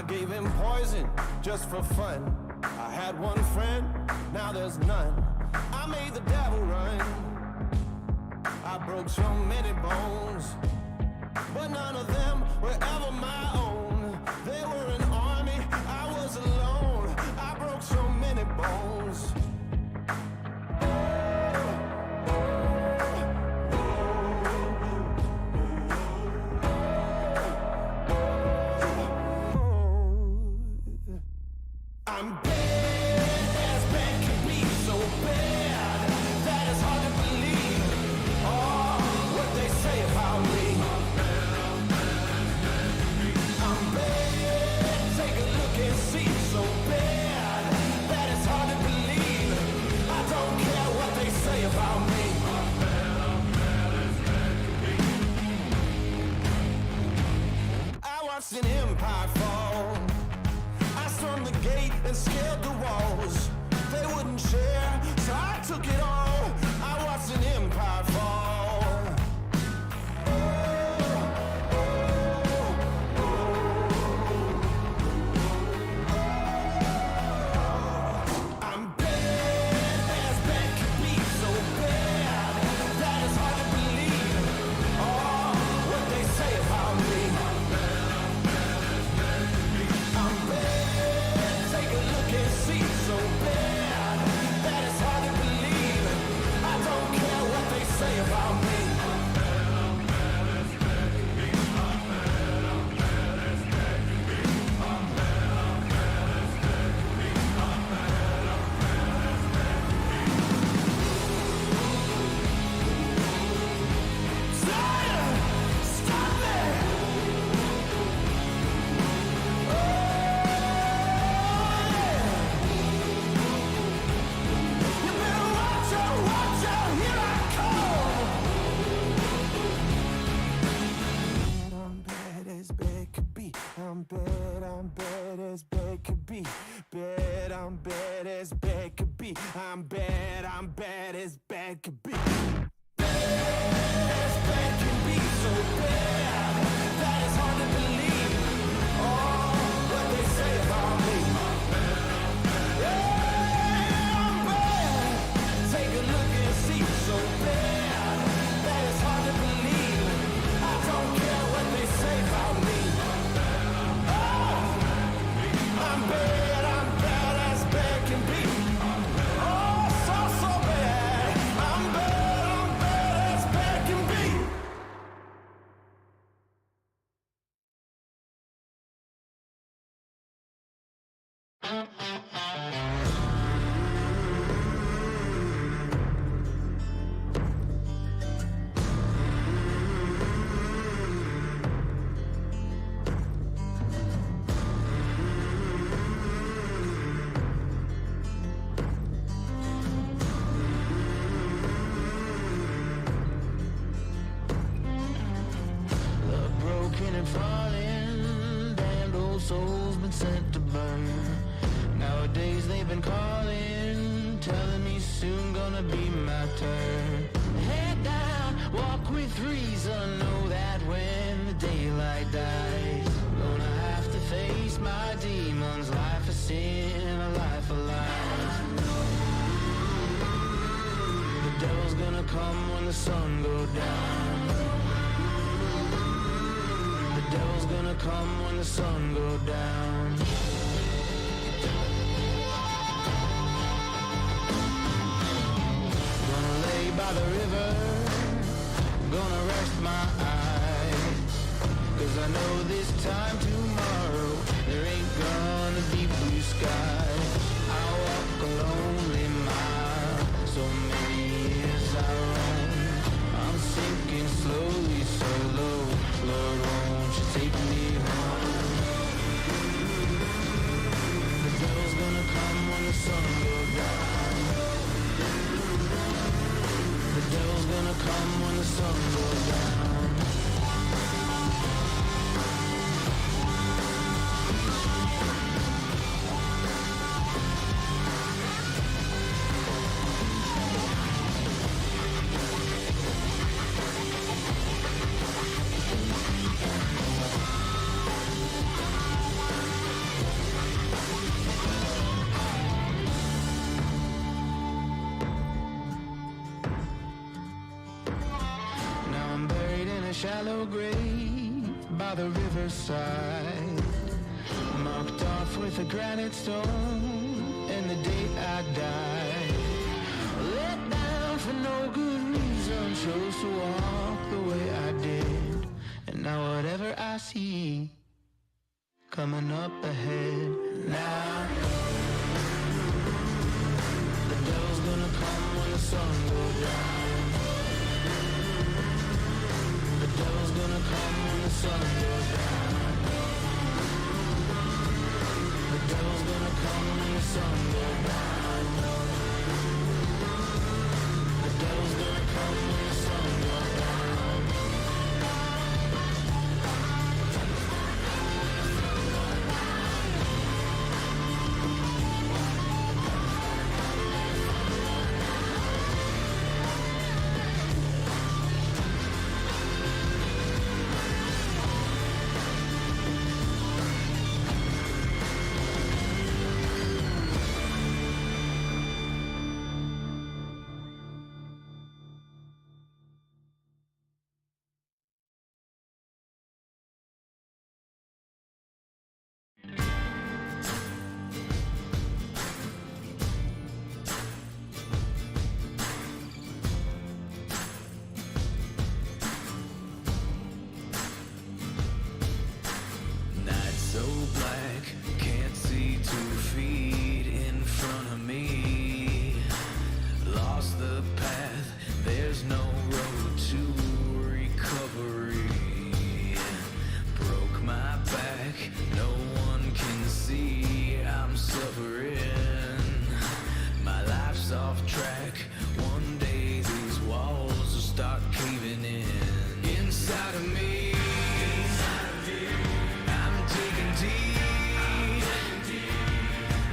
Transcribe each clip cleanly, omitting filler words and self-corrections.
I gave him poison just for fun. I had one friend, now there's none. I made the devil run. I broke so many bones, but none of them were ever my own. They were an army, I was alone. I broke so many bones. I'm bad as bad can be, so bad that it's hard to believe. Oh, what they say about me. I'm bad, take a look and see. So bad that it's hard to believe. I don't care what they say about me. I watched an empire fall. I stormed the gate and scaled the walls. They wouldn't share, so I took it all. I watched an empire fall. I'm bad as bad can be, so bad that it's hard to believe. Oh, what they say about me. I'm bad, take a look and see. So bad that it's hard to believe. I don't care what they say about me. Stop it! You better watch out, here I come! I'm bad as bad could be. I'm bad as bad could be. I'm bad as bad could be. I'm bad as bad could be. Bad as bad can be, so bad that it's hard to believe. Oh, what they say about me. Yeah, I'm bad. Take a look and see. So bad that it's hard to believe. I don't care what they say about me. Oh, I'm bad as bad can be. Oh, so bad. I'm bad as bad can be. Love broken and falling, damned old souls been sent to burn. Nowadays they've been calling, telling me soon gonna be my turn. Head down, walk with reason, know that when the daylight dies, gonna have to face my demons. Life of sin, a life of lies. The devil's gonna come when the sun goes down. The devil's gonna come when the sun goes down. Gonna lay by the river, gonna rest my eyes, 'cause I know this time tomorrow there ain't gonna be blue skies. I walk a lonely mile, so many years I roam. I'm sinking slowly, so low. Lord, won't you take me home? The devil's gonna come when the sun goes down. The devil's gonna come when the sun goes down. shallow grave by the riverside, marked off with a granite stone and the date I died. Let down for no good reason, chose to walk the way I did. And now whatever I see coming up ahead, now the devil's gonna come when the sun goes down. The devil's gonna come when the sun goes down. The devil's gonna come when the sun goes down. The devil's gonna come when the sun goes down. So black, can't see 2 feet in front of me. Lost the path, there's no road to recovery. Broke my back, no one can see I'm suffering. My life's off track, one day these walls will start caving in. Inside of me,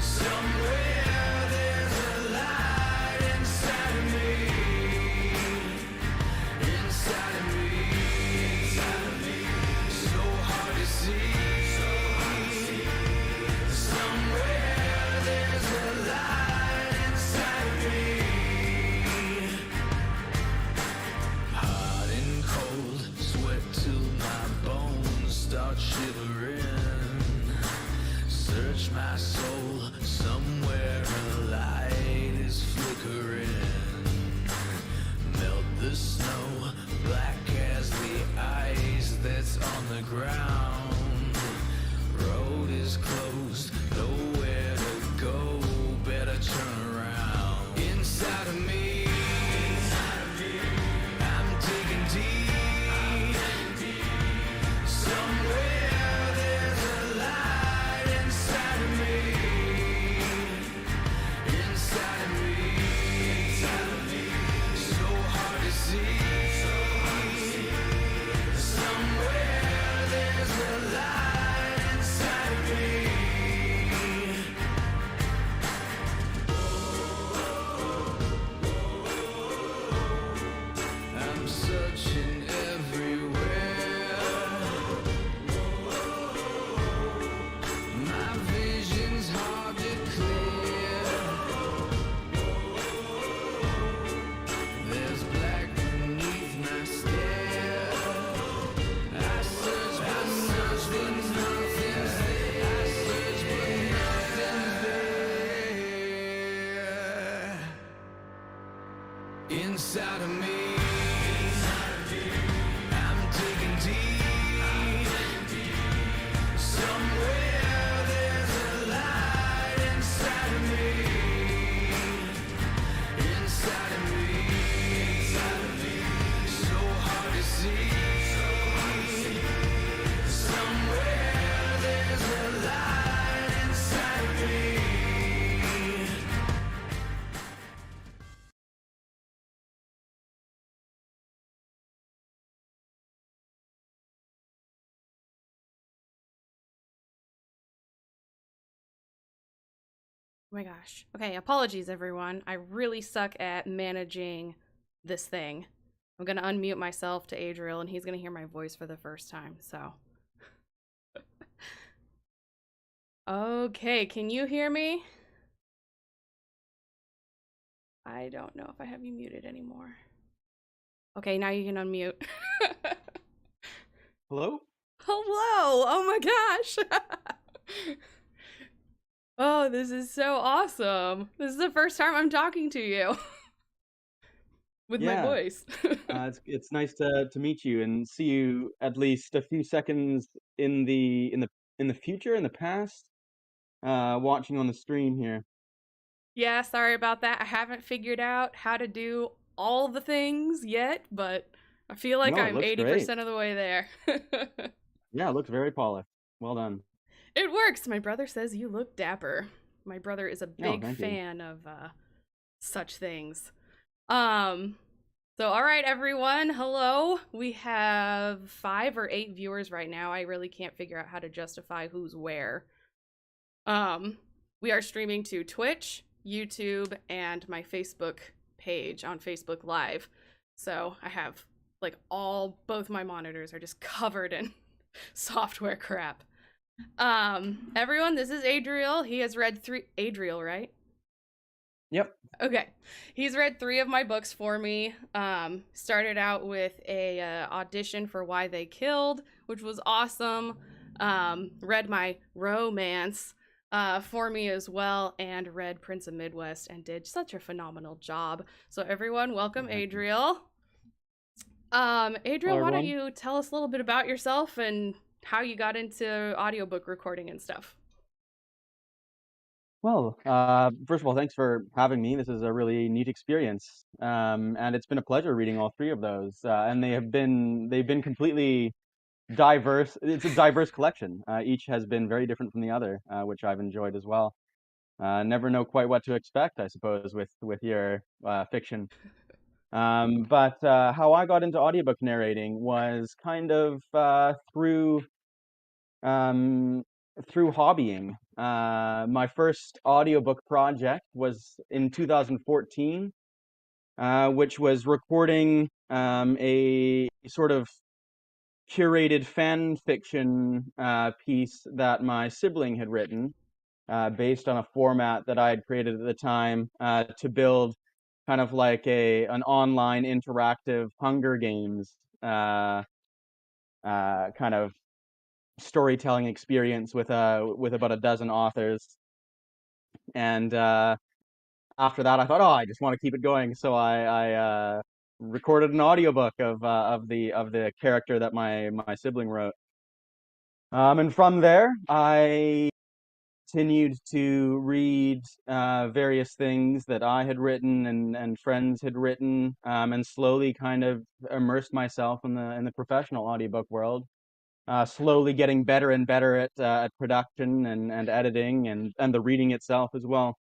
somewhere there's a light inside of me. Inside of me. So hard to see. Somewhere there's a light inside of me. Hot and cold, sweat till my bones start shivering. Search my soul, somewhere a light is flickering. Melt the snow, black as the ice that's on the ground. Road is closed, nowhere to go, better turn around. Inside of me, I'm digging deep. Somewhere there's a light inside of me. Inside of me. So hard to see. Somewhere there's a light inside of me. I'm searching everywhere. My vision's hard to clear. There's black beneath my stare. I search but nothing's there. I search but nothing's there. Inside of me, I'm digging deep. Somewhere there's a light inside of me. Inside of me. So hard to see. Somewhere there's a light inside of me. Oh my gosh. Okay, apologies everyone. I really suck at managing this thing. I'm gonna unmute myself to Adriel and he's gonna hear my voice for the first time, so. Okay, can you hear me? I don't know if I have you muted anymore. Okay, now you can unmute. Hello? Hello! Oh my gosh! Oh, this is so awesome. This is the first time I'm talking to you with my Yeah, voice. it's nice to meet you and see you at least a few seconds in the future, in the past, watching on the stream here. Yeah, sorry about that. I haven't figured out how to do all the things yet, but I feel like No, it I'm looks great. 80% of the way there. Yeah, it looks very polished. Well done. It works. My brother says you look dapper. My brother is a Oh, big thank you. fan of such things. Um, so all right, everyone. Hello. We have 5 or 8 viewers right now. I really can't figure out how to justify who's where. We are streaming to Twitch, YouTube, and my Facebook page on Facebook Live. So I have like both my monitors are just covered in software crap. Everyone, this is Adriel. He has read Adriel, right? Yep. Okay. He's read 3 of my books for me. Started out with a audition for Why They Killed, which was awesome. Read my romance for me as well, and read Prince of Midwest, and did such a phenomenal job. So everyone, welcome Oh, thank you. Adriel. Hello, Adriel, why don't everyone. you tell us a little bit about yourself and how you got into audiobook recording and stuff? Well, first of all, thanks for having me. This is a really neat experience, and it's been a pleasure reading all 3 of those. And they've been completely diverse. It's a diverse collection. Each has been very different from the other, which I've enjoyed as well. Never know quite what to expect, I suppose, with your fiction. But how I got into audiobook narrating was kind of um, through hobbying. My first audiobook project was in 2014, which was recording a sort of curated fan fiction piece that my sibling had written, based on a format that I had created at the time, to build kind of like an online interactive Hunger Games kind of storytelling experience with about a dozen authors. And after that, I thought, oh, I just want to keep it going, so I recorded an audiobook of the character that my sibling wrote. And from there, I continued to read various things that I had written and friends had written, and slowly kind of immersed myself in the professional audiobook world. Slowly getting better and better at production and editing and the reading itself as well.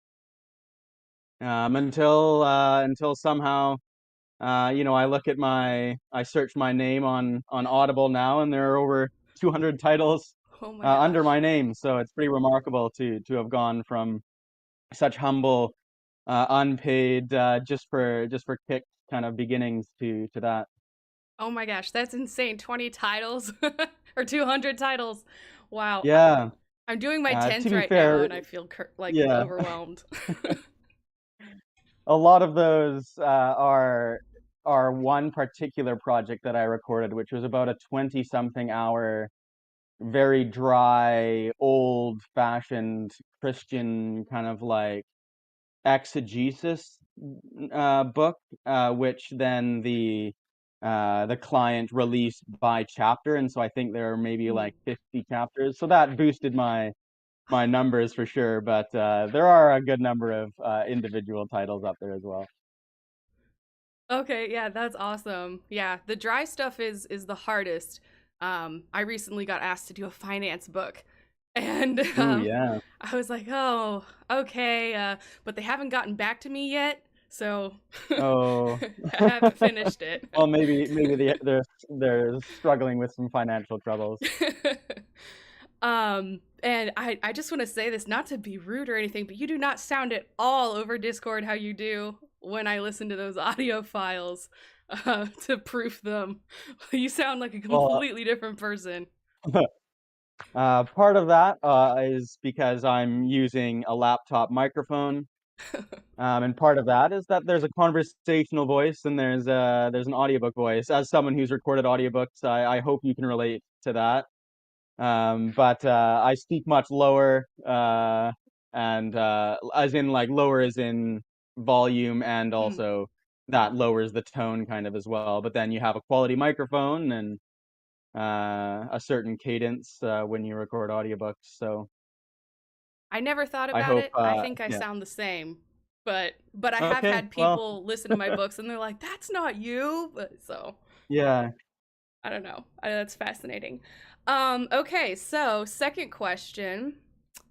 Until somehow, I search my name on Audible now, and there are over 200 titles Oh my under gosh. my name. So it's pretty remarkable to have gone from such humble, unpaid, just for kick kind of beginnings to that. Oh my gosh, that's insane. 20 titles or 200 titles. Wow. Yeah. I'm doing my To 10th be right now fair, and I feel like yeah, overwhelmed. a lot of those are one particular project that I recorded, which was about a 20 something hour, very dry, old fashioned Christian kind of like exegesis book, which then the client released by chapter, and so I think there are maybe Mhm. like 50 chapters. So that boosted my numbers for sure, but there are a good number of individual titles up there as well. Okay, yeah, that's awesome. Yeah, the dry stuff is the hardest. I recently got asked to do a finance book, and Ooh, yeah. I was like, "Oh, okay," but they haven't gotten back to me yet, so Oh, I haven't finished it. well, maybe they're struggling with some financial troubles. And I just want to say this, not to be rude or anything, but you do not sound at all over Discord how you do when I listen to those audio files to proof them. You sound like a Well, completely different person. part of that is because I'm using a laptop microphone, and part of that is that there's a conversational voice and there's an audiobook voice. As someone who's recorded audiobooks, I hope you can relate to that. But I speak much lower, and as in like lower as in volume, and Hmm. also that lowers the tone kind of as well. But then you have a quality microphone and a certain cadence when you record audiobooks. So I never thought I about hope, it. I think I yeah. sound the same. But I have Okay, had well, people listen to my books and they're like, "That's not you." But so yeah. I don't know. That's fascinating. Okay, so second question.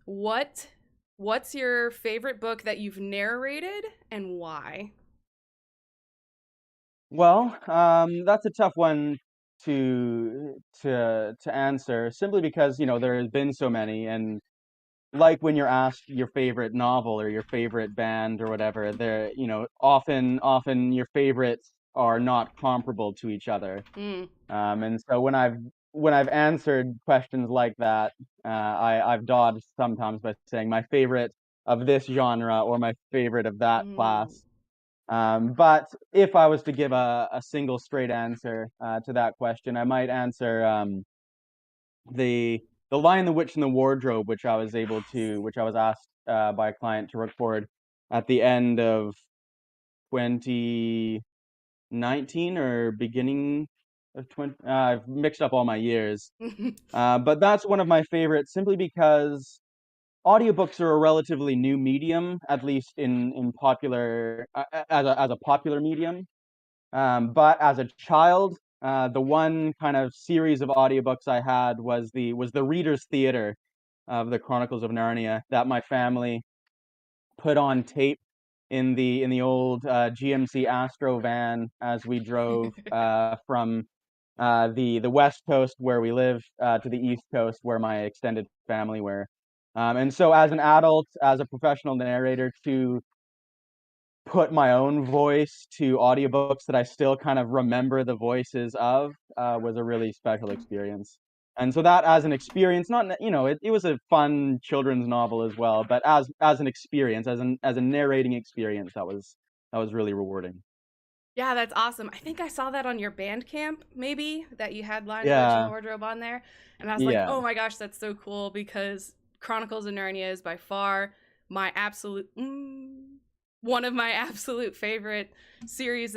What what's your favorite book that you've narrated and why? Well, that's a tough one to answer simply because, there has been so many, and like when you're asked your favorite novel or your favorite band or whatever, they're, often your favorites are not comparable to each other. Mm. And so when I've answered questions like that, I've dodged sometimes by saying my favorite of this genre or my favorite of that Mm. class. But if I was to give a single straight answer to that question, I might answer the the Lion, the Witch, and the Wardrobe, Yes. which I was asked by a client to record at the end of 2019 or beginning of 20. I've mixed up all my years, but that's one of my favorites simply because audiobooks are a relatively new medium, at least in popular as a popular medium. But as a child, the one kind of series of audiobooks I had was the Reader's Theater of the Chronicles of Narnia that my family put on tape in the old GMC Astro van as we drove from the West Coast where we live to the East Coast where my extended family were. And so, as an adult, as a professional narrator, to put my own voice to audiobooks that I still kind of remember the voices of was a really special experience. And so that as an experience, not it was a fun children's novel as well, but as an experience, as a narrating experience, that was really rewarding. Yeah, that's awesome. I think I saw that on your Bandcamp, maybe, that you had Lion the Witch and the Yeah, Wardrobe on there. And I was like, yeah, oh my gosh, that's so cool because Chronicles of Narnia is by far my absolute, one of my absolute favorite series.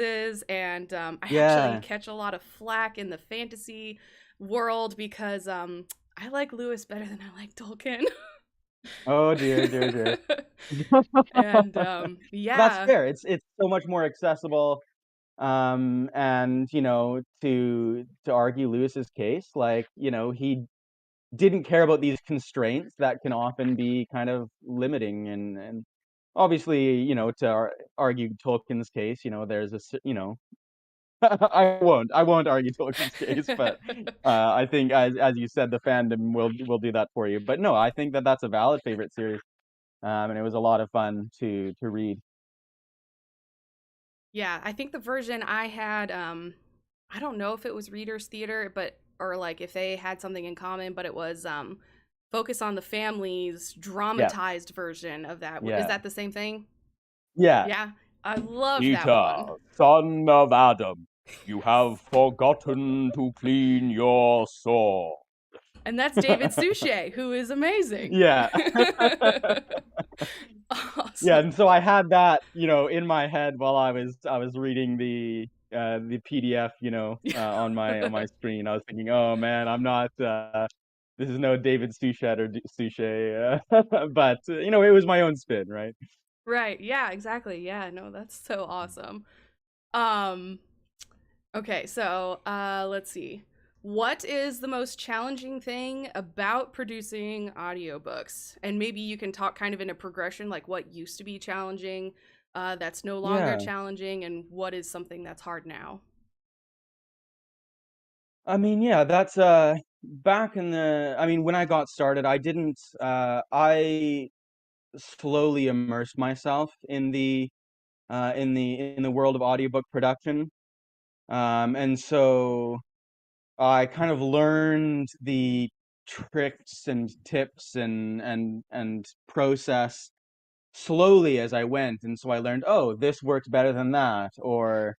And I actually yeah. catch a lot of flack in the fantasy world because I like Lewis better than I like Tolkien. Oh dear, dear, dear. And That's yeah. fair. It's so much more accessible. And to argue Lewis's case, like, he didn't care about these constraints that can often be kind of limiting, and obviously, to argue Tolkien's case, there's I won't argue Tolkien's case, but I think as you said, the fandom will do that for you. But no, I think that that's a valid favorite series, and it was a lot of fun to read. Yeah, I think the version I had, I don't know if it was Reader's Theater, but or like if they had something in common, but it was Focus on the Family's Yeah, dramatized version of that. Is yeah, that the same thing? yeah. Yeah, I love that Peter, one. son of Adam, you have forgotten to clean your sword. And that's David Suchet, who is amazing. Yeah. Yeah, Awesome. and so I had that, in my head while I was reading the PDF, on my screen. I was thinking, "Oh man, I'm not this is no David Suchet or Suchet." But it was my own spin, right? Right. Yeah, exactly. Yeah, no, that's so awesome. Um Okay, so let's see. What is the most challenging thing about producing audiobooks? And maybe you can talk kind of in a progression, like what used to be challenging, that's no longer Yeah. challenging, and what is something that's hard now. I mean, yeah, that's back in the I mean, when I got started, I slowly immersed myself in the world of audiobook production. And so I kind of learned the tricks and tips and process slowly as I went. And so I learned, oh, this works better than that, or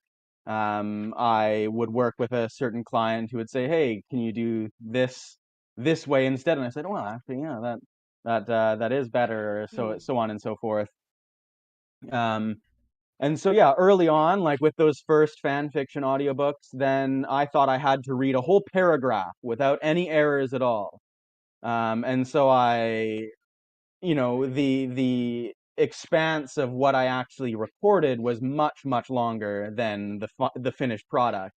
I would work with a certain client who would say, "Hey, can you do this way instead?" And I said, "Well, actually, yeah, that is better," or so on and so forth. Um, and so yeah, early on, like with those first fan fiction audiobooks, then I thought I had to read a whole paragraph without any errors at all. And so the expanse of what I actually recorded was much longer than the finished product.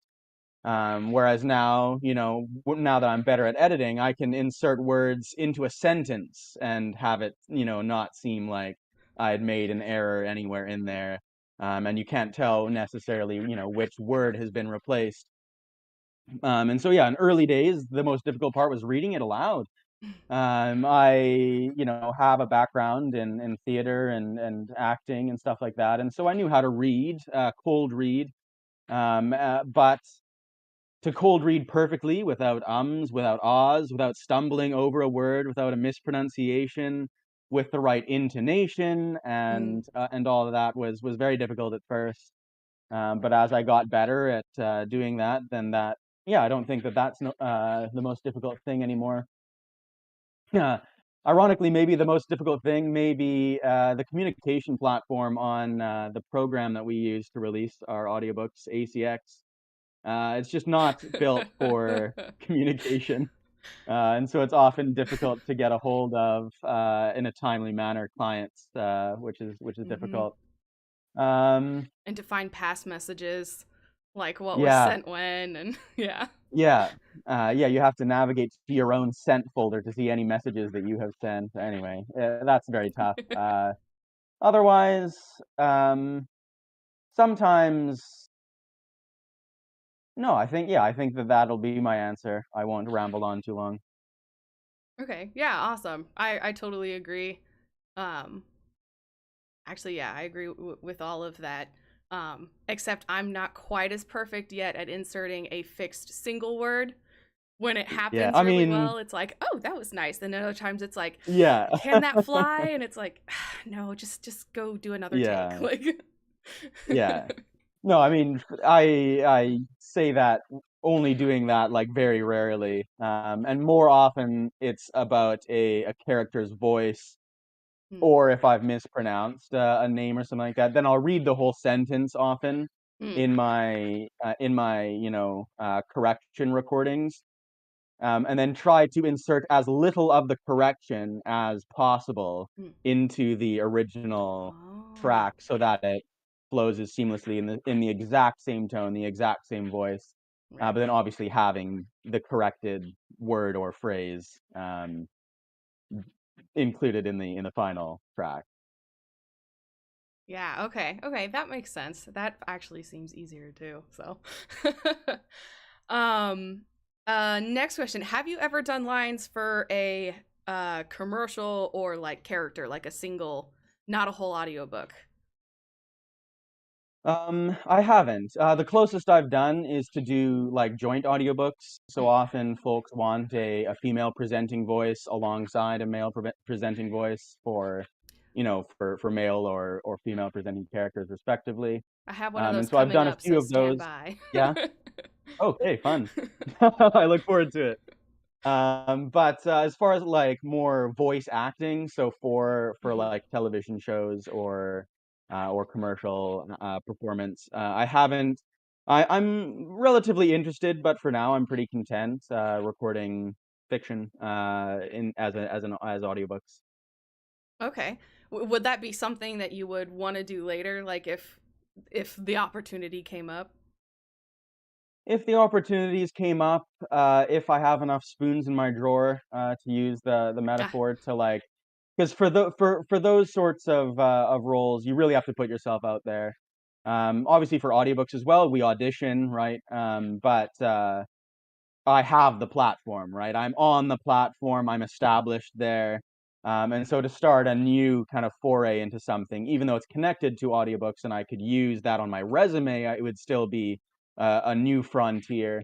Whereas now, now that I'm better at editing, I can insert words into a sentence and have it, not seem like I had made an error anywhere in there. And you can't tell necessarily, which word has been replaced. And so, yeah, in early days, the most difficult part was reading it aloud. I, have a background in theater and acting and stuff like that. And so I knew how to read, cold read. But to cold read perfectly without ums, without ahs, without stumbling over a word, without a mispronunciation, with the right intonation and all of that was very difficult at first. But as I got better at doing that, then yeah, I don't think that's the most difficult thing anymore. Yeah. Ironically, maybe the most difficult thing may be the communication platform on the program that we use to release our audiobooks, ACX. It's just not built for communication. And so it's often difficult to get a hold of in a timely manner clients, which is difficult. Um, And to find past messages, like what was yeah, sent when, and yeah. yeah, yeah. You have to navigate to your own sent folder to see any messages that you have sent. Anyway, that's very tough. Otherwise, sometimes no. I think that'll be my answer. I won't ramble on too long. Okay, yeah, awesome. I totally agree. Um, Actually, yeah, I agree with all of that. Except I'm not quite as perfect yet at inserting a fixed single word. When it Yeah, happens I really mean, well, it's like, oh, that was nice. And then other times it's like, yeah, can that fly? And it's like, no, just go do another take. yeah, Like, yeah. No, I mean, I say that only doing that like very rarely, and more often it's about a character's voice, hmm, or if I've mispronounced a name or something like that, then I'll read the whole sentence often hmm, in my correction recordings, and then try to insert as little of the correction as possible hmm. into the original Oh, track so that it flows as seamlessly in the exact same tone, the exact same voice. right. But then obviously having the corrected word or phrase included in the final track. Yeah, okay. Okay, that makes sense. That actually seems easier too. So, um next question. Have you ever done lines for a commercial or like character, like a single, not a whole audiobook? I haven't. The closest I've done is to do like joint audiobooks. So Mm, often folks want a female presenting voice alongside a male presenting voice for male or female presenting characters respectively. I have one of those And so I've coming done a up, few so of stand those. by. Yeah. Okay, fun. I look forward to it. But as far as like more voice acting, so for Mhm. like television shows or commercial performance, I haven't. I'm relatively interested, but for now I'm pretty content recording fiction in as audiobooks. Okay. Would that be something that you would want to do later, like if the opportunity came up? If the opportunities came up, if I have enough spoons in my drawer, to use the Ah, metaphor to like, because for those sorts of roles, you really have to put yourself out there. Obviously for audiobooks as well, we audition, right? But I have the platform, right? I'm on the platform, I'm established there. And so to start a new kind of foray into something, even though it's connected to audiobooks and I could use that on my resume, it would still be a new frontier.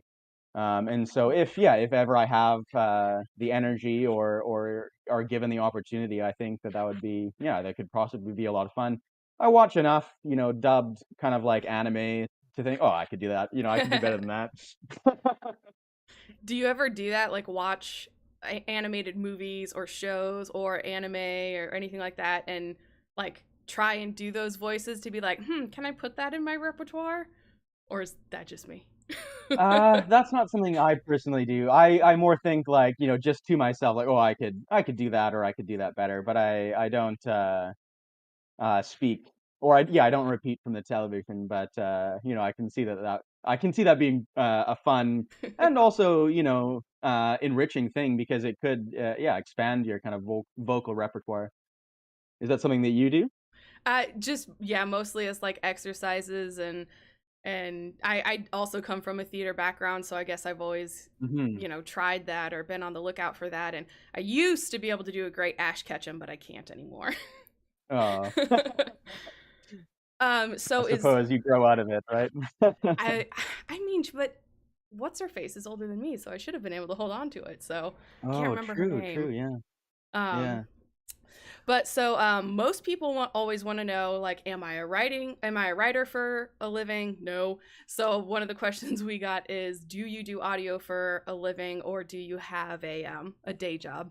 And so if ever I have the energy or are given the opportunity, I think that would be, yeah, that could possibly be a lot of fun. I watch enough, dubbed kind of like anime to think, oh, I could do that. You know, I can do better than that. Do you ever do that, like watch animated movies or shows or anime or anything like that, and like try and do those voices to be like, can I put that in my repertoire? Or is that just me? That's not something I personally do. I more think like, you know, just to myself, like, oh, I could do that, or I could do that better. But I don't speak, or I don't repeat from the television. But you know, I can see that being a fun and also, you know, enriching thing, because it could expand your kind of vocal repertoire. Is that something that you do? Just yeah, mostly as like exercises, and I also come from a theater background, so I guess I've always, Hmm. you know, tried that or been on the lookout for that. And I used to be able to do a great Ash Ketchum, but I can't anymore. Oh, I So is suppose you grow out of it, right? I I mean, but what's her face is older than me, so I should have been able to hold on to it. So I can't Oh, remember her true, true, name. yeah, Um, yeah. but so most people always want to know, like, am I a writer for a living? No. So one of the questions we got is, do you do audio for a living, or do you have a day job?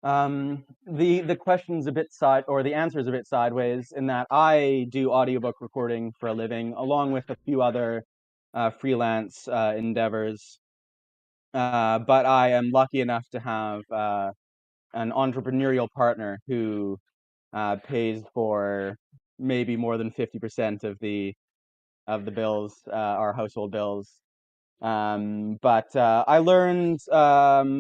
The question's a bit or the answer is a bit sideways, in that I do audiobook recording for a living, along with a few other freelance endeavors. But I am lucky enough to have an entrepreneurial partner who pays for maybe more than 50% of the bills, our household bills. But I learned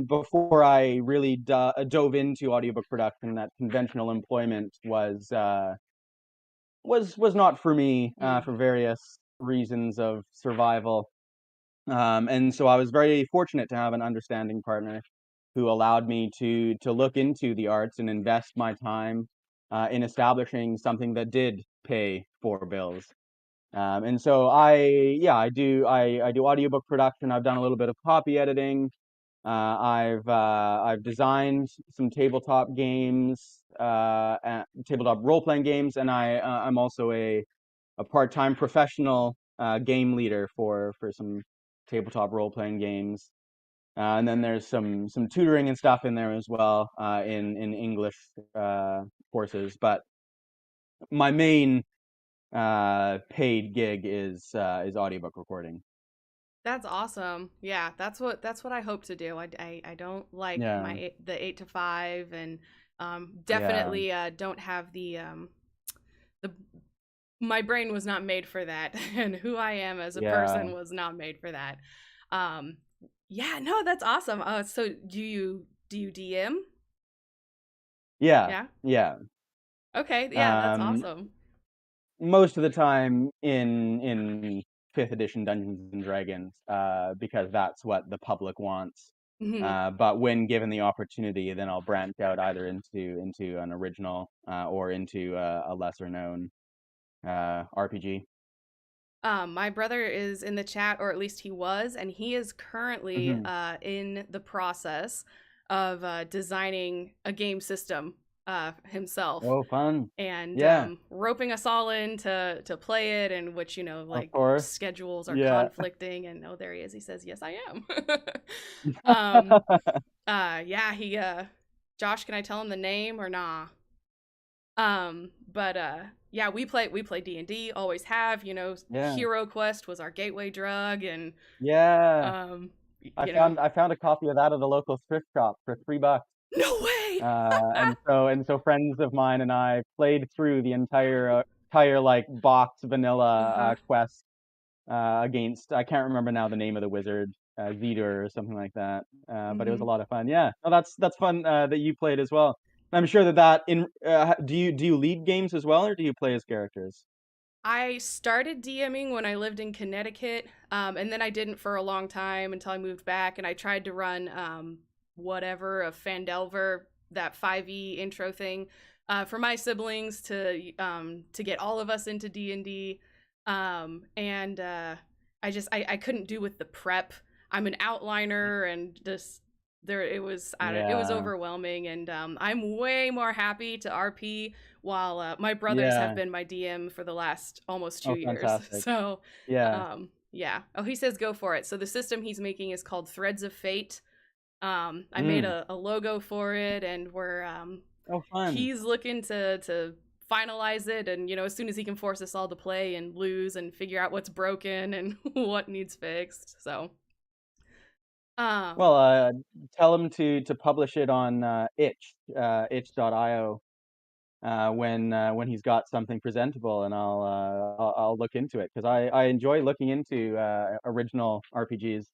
before I really dove into audiobook production that conventional employment was not for me, Mm. for various reasons of survival. And so I was very fortunate to have an understanding partner who allowed me to look into the arts and invest my time in establishing something that did pay for bills. And so I do audiobook production. I've done a little bit of copy editing. I've designed some tabletop games, tabletop role playing games, and I'm also a part-time professional game leader for some tabletop role playing games. And then there's some tutoring and stuff in there as well, in English courses. But my main paid gig is audiobook recording. That's awesome. Yeah, that's what I hope to do. I don't like Yeah, the 8 to 5, and yeah, definitely don't have the my brain was not made for that, and who I am as a yeah, person was not made for that. Um, yeah, no, that's awesome. So do you DM? yeah, Yeah. yeah. Okay. Yeah, that's Um, awesome. Most of the time in fifth edition Dungeons and Dragons, because that's what the public wants. Hmm. But when given the opportunity, then I'll branch out either into an original or into a lesser known RPG. My brother is in the chat, or at least he was, and he is currently Hmm. in the process of designing a game system himself, Oh, fun! and Yeah, roping us all in to play it, and which, you know, of like course. schedules are Yeah. conflicting. And oh, there he is. He says, "Yes, I am." um, yeah, he Josh, can I tell him the name or nah? But yeah, we play D&D, always have, you know. Yeah, Hero Quest was our gateway drug, and yeah. um you know. I found a copy of that at a local thrift shop for $3. No way. And so friends of mine and I played through the entire like box vanilla Uh-huh. quest against, I can't remember now the name of the wizard, Zedur or something like that. But it was a Hmm. lot of fun. Yeah, no, that's fun that you played as well. I'm sure that in do you lead games as well, or do you play as characters? I started DMing when I lived in Connecticut, and then I didn't for a long time until I moved back, and I tried to run whatever of Fandelver, that 5e intro thing, for my siblings to get all of us into D&D. And I couldn't do with the prep. I'm an outliner and just it was it was Yeah. overwhelming, and I'm way more happy to RP while my brothers have Yeah. been my DM for the last almost 2 Oh, years. fantastic. So Yeah. yeah. Oh, he says go for it. So the system he's making is called Threads of Fate. I made Mm. a logo for it, and Oh, fun. he's looking to finalize it, and as soon as he can force us all to play and lose and figure out what's broken and what needs fixed. So um Well, tell him to publish it on itch.io when he's got something presentable, and I'll look into it because I enjoy looking into original RPGs.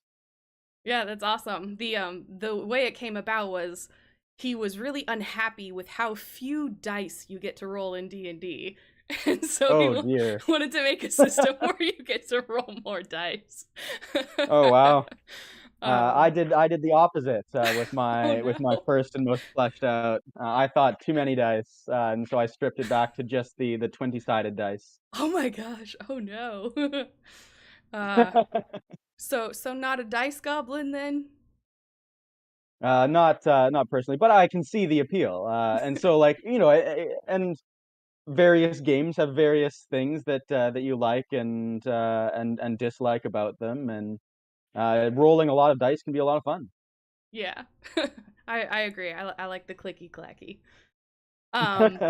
yeah, that's awesome. The way it came about was he was really unhappy with how few dice you get to roll in D&D. And so he Oh dear. wanted to make a system where you get to roll more dice. Oh wow. I um did the opposite oh with my no. first and most fleshed out. I thought too many dice, and so I stripped it back to just the 20-sided dice. Oh my gosh. Oh no. uh so not a dice goblin then? Not personally, but I can see the appeal. And so like and various games have various things that you like and dislike about them, and rolling a lot of dice can be a lot of fun. Yeah. I agree. I like the clicky clacky. Um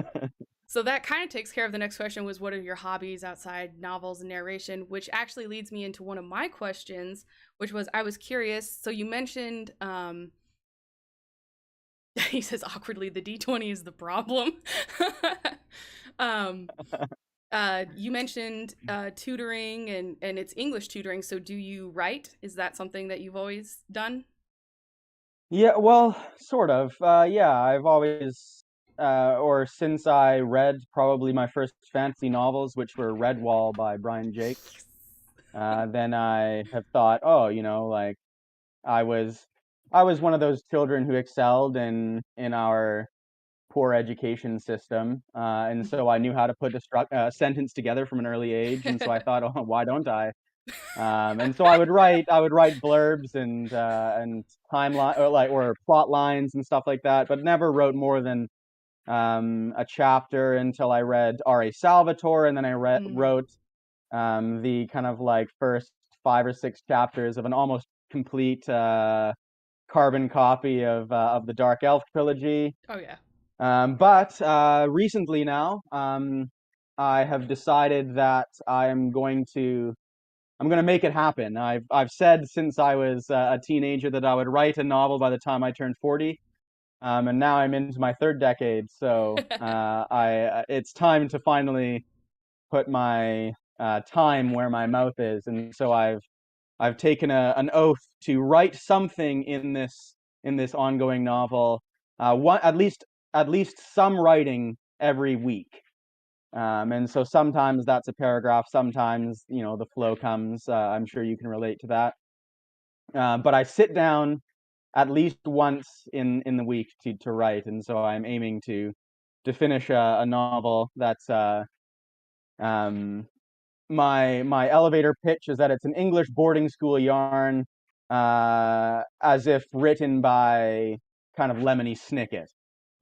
So that kind of takes care of the next question, was what are your hobbies outside novels and narration, which actually leads me into one of my questions, which was, I was curious. So you mentioned, he says awkwardly, the D20 is the problem. um, you mentioned tutoring and it's English tutoring. So do you write? Is that something that you've always done? Yeah, well, sort of. Yeah, I've always, or since I read probably my first fantasy novels, which were Redwall by Brian Jake, then I have thought, oh, like I was, I was one of those children who excelled in our poor education system, and so I knew how to put a sentence together from an early age, and so I thought, oh, why don't I? And so I would write blurbs and timeline or plot lines and stuff like that, but never wrote more than a chapter until I read R.A. Salvatore, and then Mm. wrote the kind of like first 5 or 6 chapters of an almost complete carbon copy of the Dark Elf trilogy. Oh yeah. But recently now, I have decided that I'm going to make it happen. I've said since I was a teenager that I would write a novel by the time I turned 40, and now I'm into my third decade. So it's time to finally put my time where my mouth is, and so I've taken an oath to write something in this ongoing novel, one at least some writing every week. And so sometimes that's a paragraph, sometimes, the flow comes. I'm sure you can relate to that. But I sit down at least once in the week to write, and so I'm aiming to finish a novel that's um, my elevator pitch is that it's an English boarding school yarn, as if written by kind of Lemony Snicket.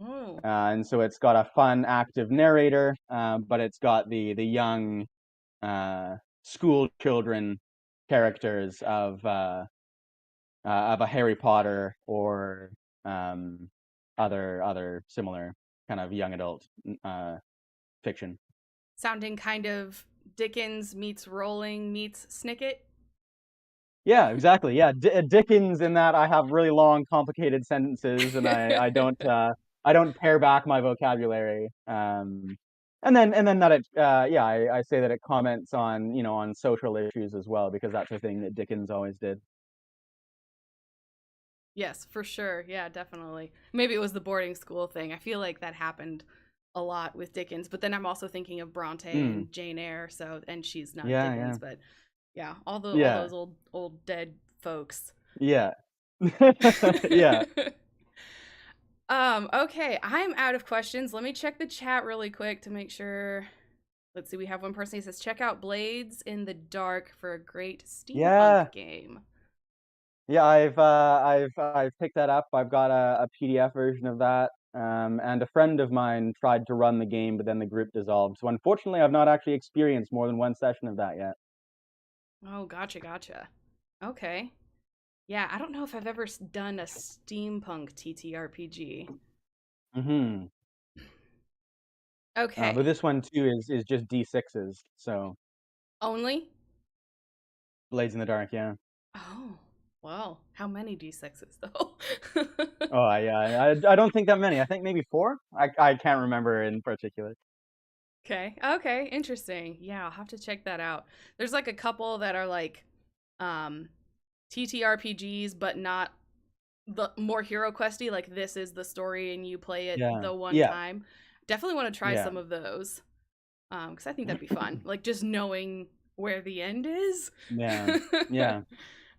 Oh. And so it's got a fun, active narrator, but it's got the young school children characters of a Harry Potter or other similar kind of young adult fiction. Sounding kind of Dickens meets Rowling meets Snicket. Yeah, exactly. Yeah, Dickens in that I have really long, complicated sentences, and I don't pare back my vocabulary. And then that I say that it comments on on social issues as well, because that's a thing that Dickens always did. Yes, for sure. Yeah, definitely. Maybe it was the boarding school thing. I feel like that happened a lot with Dickens, but then I'm also thinking of Bronte Mm, and Jane Eyre, so and she's not yeah, Dickens, yeah, but yeah, all yeah, those old dead folks. yeah, yeah. Okay, I'm out of questions. Let me check the chat really quick to make sure. Let's see, we have one person who says check out Blades in the Dark for a great Yeah, steampunk game. Yeah, I've picked that up. I've got a PDF version of that. And a friend of mine tried to run the game, but then the group dissolved. So unfortunately, I've not actually experienced more than one session of that yet. Oh, gotcha. Okay. Yeah, I don't know if I've ever done a steampunk TTRPG. Hmm. But Okay. this one too is just D6s. So Only? Blades in the Dark, yeah. Oh, well, how many D6s though? Oh, I don't think that many. I think maybe four. I can't remember in particular. Okay, interesting. Yeah, I'll have to check that out. There's like a couple that are like um TTRPGs, but not the more Hero Questy, like this is the story and you play it Yeah, the one yeah, time. Definitely want to try yeah, some of those. Because I think that'd be fun. Like just knowing where the end is yeah, yeah,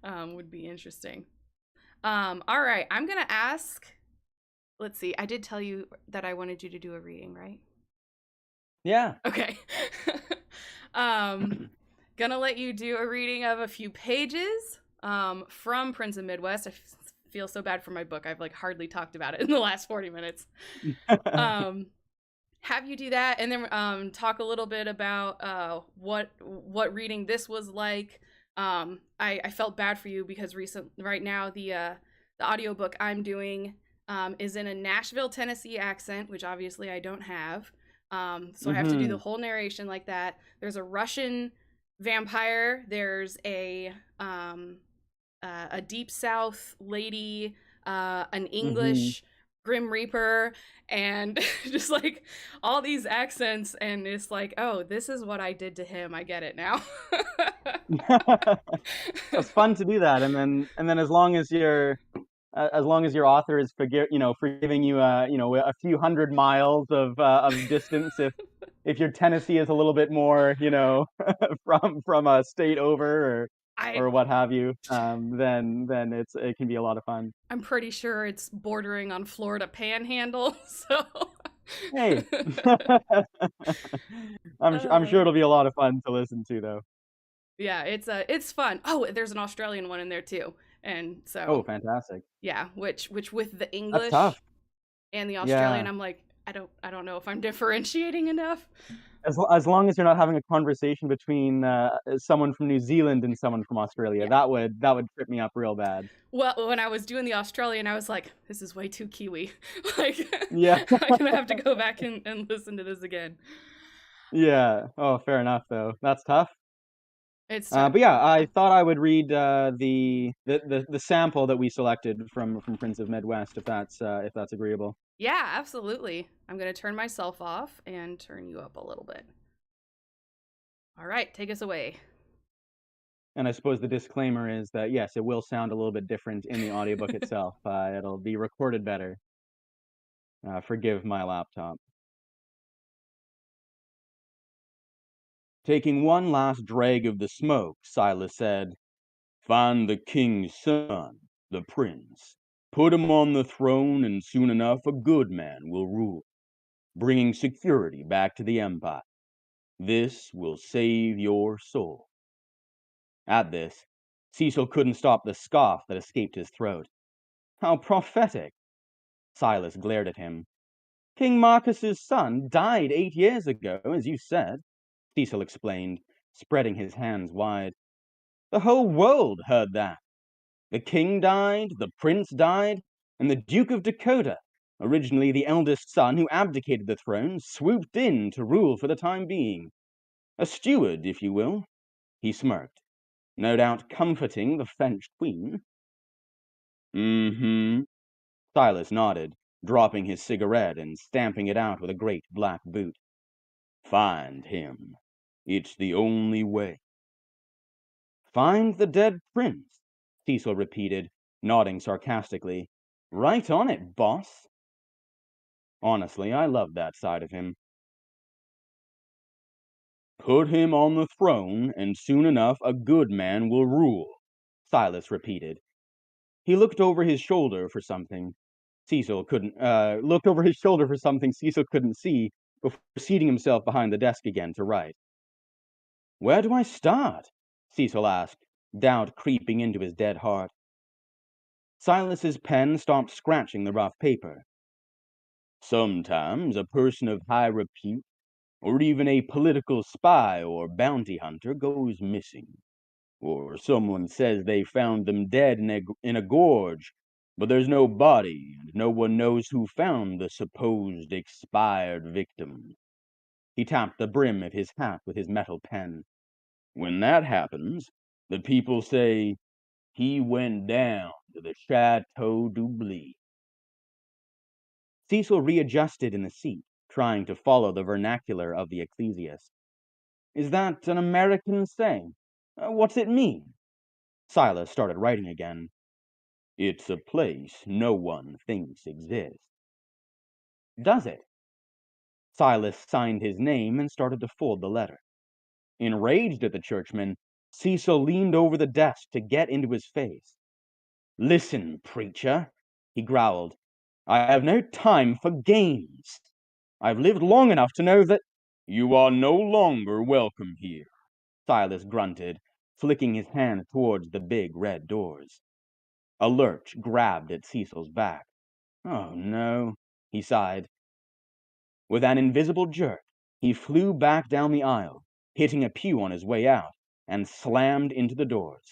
would be interesting. All right, I'm gonna ask. Let's see. I did tell you that I wanted you to do a reading, right? yeah. Okay. um, gonna let you do a reading of a few pages from Prince of Midwest. Feel so bad for my book. I've like hardly talked about it in the last 40 minutes. Um, have you do that, and then talk a little bit about what reading this was like. I felt bad for you because right now the audiobook I'm doing is in a Nashville, Tennessee accent, which obviously I don't have. So I have to do the Hmm. whole narration like that. There's a Russian vampire. There's a Deep South lady, an Hmm. English Grim Reaper, and just like all these accents. And it's like, oh, this is what I did to him. I get it now. It's fun to do that, and then as long as your author is forgiving you a few hundred miles of distance if your Tennessee is a little bit more from a state over I or what have you, then it can be a lot of fun. I'm pretty sure it's bordering on Florida Panhandle. So, Hey, I'm sure uh, it'll be a lot of fun to listen to though. yeah, it's fun. Oh, there's an Australian one in there too, and Oh, so fantastic. yeah, which with the That's English tough. and the Australian, Yeah. I'm like, I don't know if I'm differentiating enough. As long as you're not having a conversation between someone from New Zealand and someone from Australia, Yeah. that would trip me up real bad. Well, when I was doing the Australian, I was like, this is way too Kiwi. Like, Yeah. I'm gonna have to go back and listen to this again. Yeah. Oh, fair enough though. That's tough. It's tough. But yeah, I thought I would read the sample that we selected from Prince of Midwest, if that's agreeable. Yeah, absolutely. I'm gonna turn myself off and turn you up a little bit. All right, take us away. And I suppose the disclaimer is that yes, it will sound a little bit different in the audiobook itself. It'll be recorded better. Forgive my laptop. Taking one last drag of the smoke, Silas said, "Find the king's son, the prince. Put him on the throne, and soon enough a good man will rule, bringing security back to the empire. This will save your soul." At this, Cecil couldn't stop the scoff that escaped his throat. How prophetic! Silas glared at him. "King Marcus's son died 8 years ago, as you said," Cecil explained, spreading his hands wide. "The whole world heard that. The king died, the prince died, and the Duke of Dakota, originally the eldest son who abdicated the throne, swooped in to rule for the time being. A steward, if you will." He smirked, no doubt comforting the French queen. Mm-hmm. Silas nodded, dropping his cigarette and stamping it out with a great black boot. "Find him. It's the only way." "Find the dead prince," Cecil repeated, nodding sarcastically. "Right on it, boss." Honestly, I love that side of him. "Put him on the throne, and soon enough a good man will rule," Silas repeated. He looked over his shoulder for something. Cecil couldn't see before seating himself behind the desk again to write. "Where do I start?" Cecil asked, doubt creeping into his dead heart. Silas's pen stopped scratching the rough paper. Sometimes a person of high repute, or even a political spy or bounty hunter, goes missing. Or someone says they found them dead in a gorge, but there's no body, and no one knows who found the supposed expired victim. He tapped the brim of his hat with his metal pen. When that happens, the people say, he went down to the Chateau d'Oubli. Cecil readjusted in the seat, trying to follow the vernacular of the ecclesiast. Is that an American saying? What's it mean? Silas started writing again. It's a place no one thinks exists. Does it? Silas signed his name and started to fold the letter. Enraged at the churchman, Cecil leaned over the desk to get into his face. Listen, preacher, he growled. I have no time for games. I've lived long enough to know that you are no longer welcome here, Silas grunted, flicking his hand towards the big red doors. A lurch grabbed at Cecil's back. Oh, no, he sighed. With an invisible jerk, he flew back down the aisle, hitting a pew on his way out, and slammed into the doors.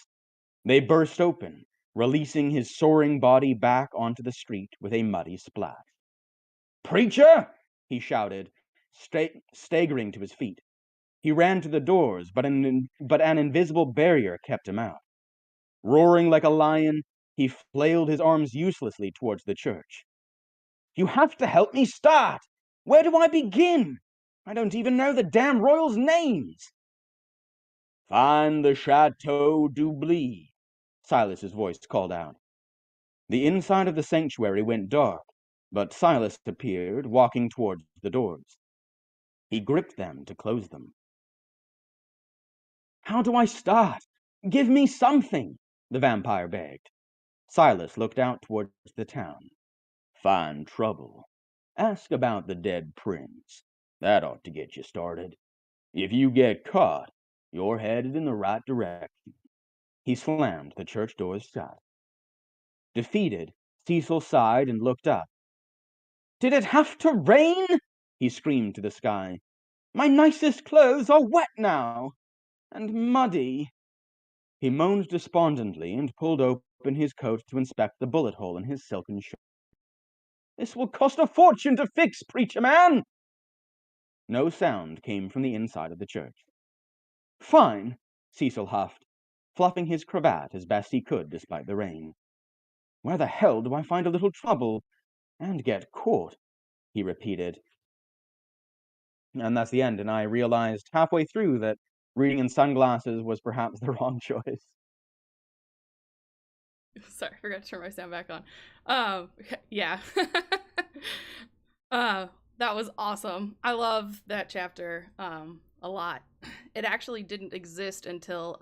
They burst open, releasing his soaring body back onto the street with a muddy splash. Preacher! He shouted, staggering to his feet. He ran to the doors, but an invisible barrier kept him out. Roaring like a lion, he flailed his arms uselessly towards the church. You have to help me start! Where do I begin? I don't even know the damn royals' names! Find the Chateau d'Oubli, Silas's voice called out. The inside of the sanctuary went dark, but Silas appeared, walking towards the doors. He gripped them to close them. How do I start? Give me something, the vampire begged. Silas looked out towards the town. Find trouble. Ask about the dead prince. That ought to get you started. If you get caught, you're headed in the right direction. He slammed the church doors shut. Defeated, Cecil sighed and looked up. Did it have to rain? He screamed to the sky. My nicest clothes are wet now, and muddy. He moaned despondently and pulled open his coat to inspect the bullet hole in his silken shirt. This will cost a fortune to fix, preacher man! No sound came from the inside of the church. Fine, Cecil huffed, fluffing his cravat as best he could despite the rain. Where the hell do I find a little trouble and get caught? He repeated. And that's the end, and I realized halfway through that reading in sunglasses was perhaps the wrong choice. Sorry, I forgot to turn my sound back on. Yeah. That was awesome. I love that chapter a lot. It actually didn't exist until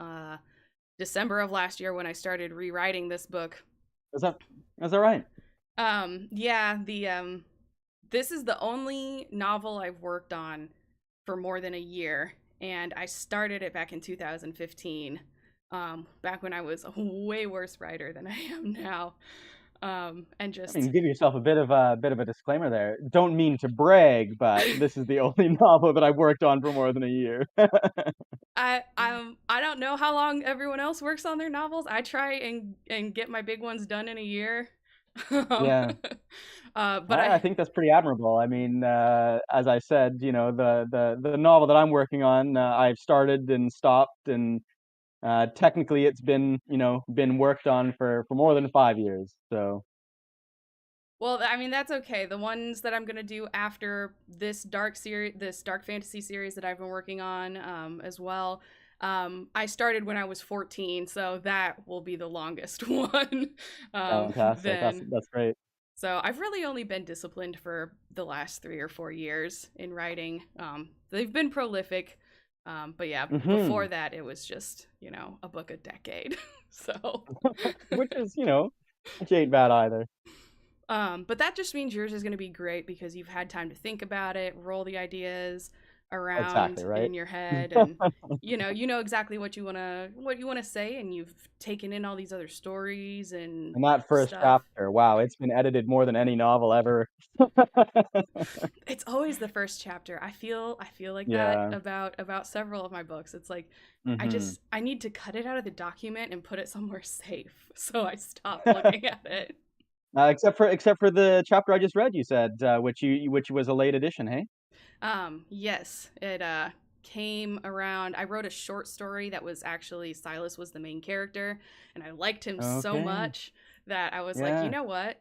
December of last year when I started rewriting this book. Is that right? Yeah, this is the only novel I've worked on for more than a year, and I started it back in 2015, back when I was a way worse writer than I am now. And just I mean, give yourself a bit of a disclaimer there. Don't mean to brag, but this is the only novel that I've worked on for more than a year. I don't know how long everyone else works on their novels. I try and get my big ones done in a year. Yeah. But I think that's pretty admirable. I mean, as I said, you know, the novel that I'm working on, I've started and stopped, and technically it's been worked on for more than 5 years. So. Well, I mean, that's okay. The ones that I'm gonna do after this dark fantasy series that I've been working on, as well. I started when I was 14, so that will be the longest one. Fantastic. That's great. So I've really only been disciplined for the last 3 or 4 years in writing. They've been prolific, but yeah, before that it was just a book a decade. So, which ain't bad either. But that just means yours is going to be great because you've had time to think about it, roll the ideas. Exactly, around right? in your head, and you know exactly what you want to say, and you've taken in all these other stories and And that first stuff. chapter, wow, it's been edited more than any novel ever. It's always the first chapter. I feel like that Yeah. about several of my books. It's like Hmm. I need to cut it out of the document and put it somewhere safe, so I stop looking at it. Except for the chapter I just read, you said, which was a late edition, hey? Yes, it came around. I wrote a short story that was actually Silas was the main character, and I liked him so Okay. much that I was like, you Yeah. know what?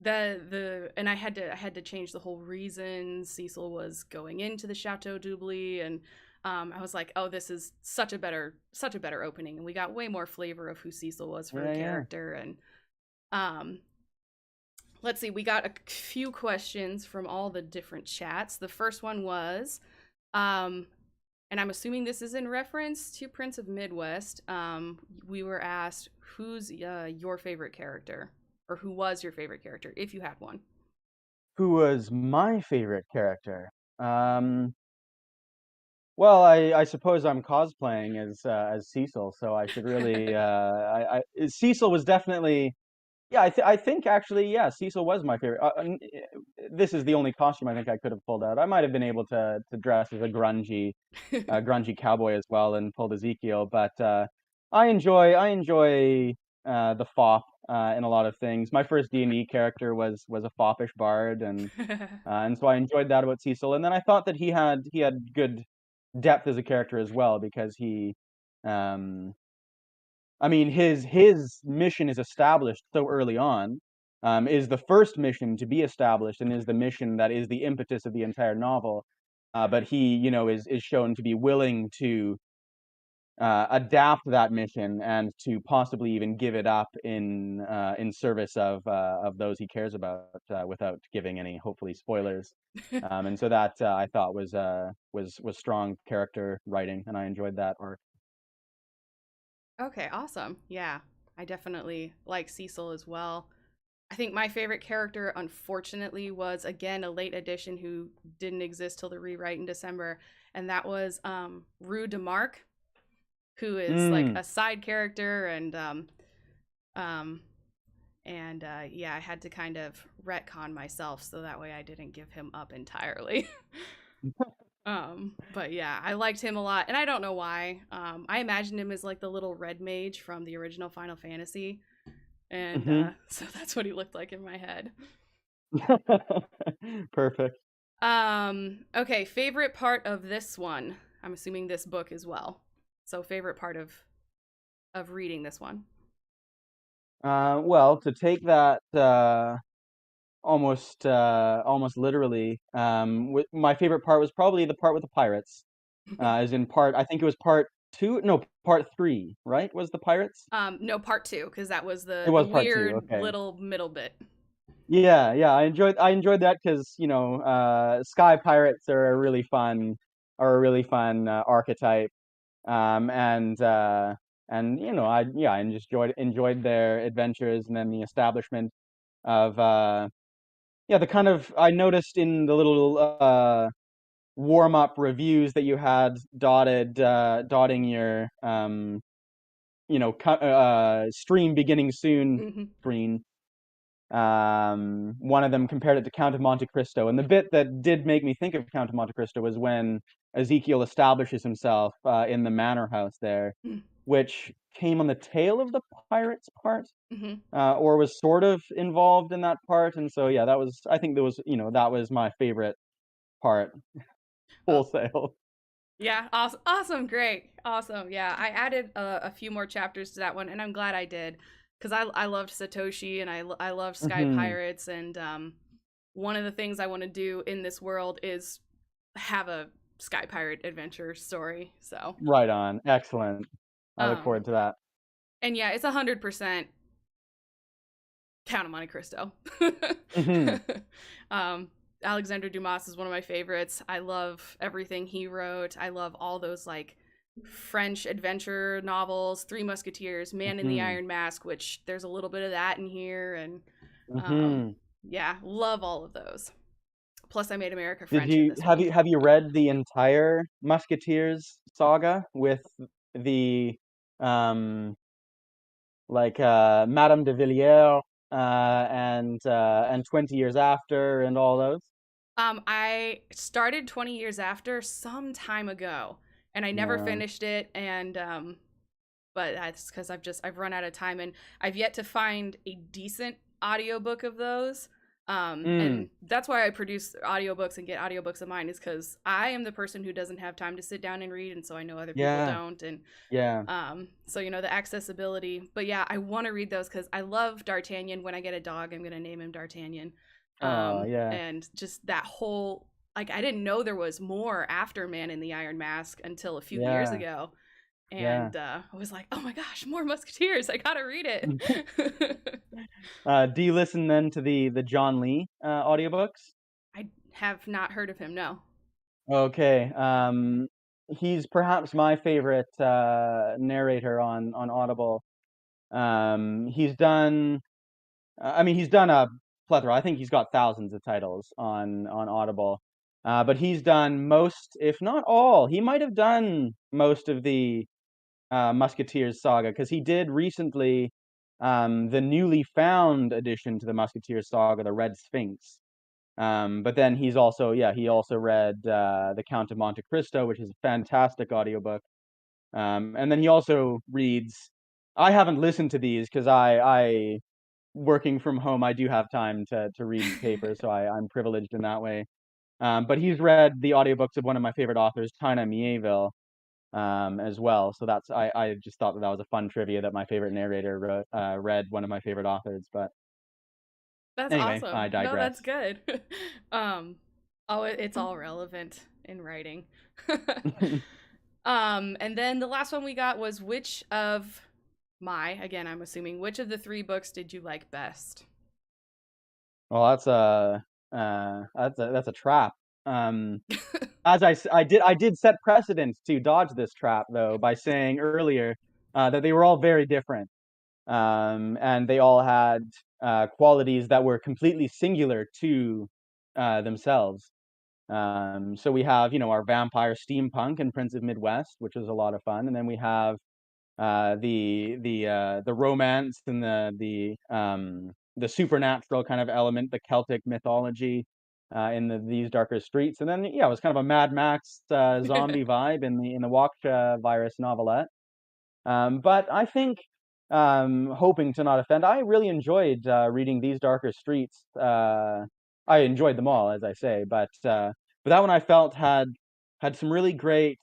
The and I had to change the whole reason Cecil was going into the Chateau d'Oubli, and I was like, oh, this is such a better opening, and we got way more flavor of who Cecil was for a Yeah, yeah. character. And um let's see, we got a few questions from all the different chats. The first one was, um, and I'm assuming this is in reference to Prince of Midwest. We were asked, who's your favorite character? Or who was your favorite character, if you had one? Who was my favorite character? Um, well, I suppose I'm cosplaying as Cecil, so I should really Cecil was definitely. Yeah, I think actually, yeah, Cecil was my favorite. This is the only costume I think I could have pulled out. I might have been able to dress as a grungy cowboy as well and pulled Ezekiel, but I enjoy the fop in a lot of things. My first D&D character was a foppish bard, and so I enjoyed that about Cecil. And then I thought that he had good depth as a character as well because um, I mean, his mission is established so early on, is the first mission to be established, and is the mission that is the impetus of the entire novel. But he, is shown to be willing to adapt that mission and to possibly even give it up in service of those he cares about, without giving any hopefully spoilers. And so that I thought was strong character writing, and I enjoyed that arc. Okay, awesome. Yeah, I definitely like Cecil as well. I think my favorite character, unfortunately, was again a late addition who didn't exist till the rewrite in December, and that was Rue DeMarc, who is like Mm. a side character, um yeah, I had to kind of retcon myself so that way I didn't give him up entirely. But yeah, I liked him a lot, and I don't know why. I imagined him as like the little red mage from the original Final Fantasy, and Hmm. so that's what he looked like in my head. Perfect. Okay, favorite part of this one. I'm assuming this book as well. So favorite part of reading this one. Well, to take that almost literally, my favorite part was probably the part with the pirates. As in part, I think it was part two, no, part three, right? Was the pirates? No, part two, because that was It the was part two. weird Okay. little middle bit. Yeah, yeah, I enjoyed that because sky pirates are a really fun archetype. Um, and uh, and I enjoyed their adventures, and then the establishment of the kind of I noticed in the little warm up reviews that you had dotting your stream beginning soon Hmm. screen. One of them compared it to Count of Monte Cristo, and the bit that did make me think of Count of Monte Cristo was when Ezekiel establishes himself in the manor house there, which came on the tail of the pirates part, Hmm. or was sort of involved in that part. And so yeah, I think that was my favorite part Oh, wholesale. yeah, awesome, awesome, great, awesome. Yeah, I added a few more chapters to that one, and I'm glad I did, because I loved Satoshi, and I loved Sky Hmm. Pirates, and one of the things I want to do in this world is have a Sky Pirate adventure story. So, Right on. Excellent. I look um, forward to that. and yeah, it's 100% Count of Monte Cristo. Hmm. um, Alexander Dumas is one of my favorites. I love everything he wrote. I love all those like French adventure novels, Three Musketeers, Man in the Hmm. Iron Mask, which there's a little bit of that in here, and um, Hmm. yeah, love all of those. Plus, I made America Did French in you this have one. you have you read the entire Musketeers saga with the um Madame de Villiers and 20 Years After and all those? I started 20 years after some time ago, and I never Yeah. finished it. And but that's because I've run out of time, and I've yet to find a decent audiobook of those. Mm, And that's why I produce audiobooks and get audiobooks of mine, is because I am the person who doesn't have time to sit down and read, and so I know other people yeah, don't. And yeah. so the accessibility. But yeah, I want to read those because I love D'Artagnan. When I get a dog, I'm gonna name him D'Artagnan. Oh, yeah, And just that whole, like, I didn't know there was more after Man in the Iron Mask until a few years yeah, ago. yeah. And I was like, oh my gosh, more Musketeers! I gotta read it. Do you listen then to the John Lee audiobooks? I have not heard of him. No. Okay. He's perhaps my favorite narrator on Audible. He's done I mean, he's done a plethora. I think he's got thousands of titles on Audible. But he's done most, if not all. He might have done most of the Musketeers saga because he did recently the newly found addition to the Musketeers saga, the Red Sphinx. But then he also read The Count of Monte Cristo, which is a fantastic audiobook. And then he also reads. I haven't listened to these because I working from home, I do have time to read papers, so I'm privileged in that way. But he's read the audiobooks of one of my favorite authors, Tina Mieville, as well. So I just thought that was a fun trivia that my favorite narrator read one of my favorite authors. But That's anyway, I awesome. No, that's digress. good. um, it's all relevant in writing. And then the last one we got was which of again, I'm assuming, which of the three books did you like best? Well, that's a trap. Um, as I did set precedent to dodge this trap though by saying earlier that they were all very different. And they all had qualities that were completely singular to themselves. So we have, our vampire steampunk and Prince of Midwest, which was a lot of fun, and then we have the romance and the supernatural kind of element, the Celtic mythology in these darker streets, and then yeah, it was kind of a Mad Max zombie vibe in the Waksha virus novelette. But I think, hoping to not offend, I really enjoyed reading These Darker Streets. I enjoyed them all, as I say, but that one I felt had some really great,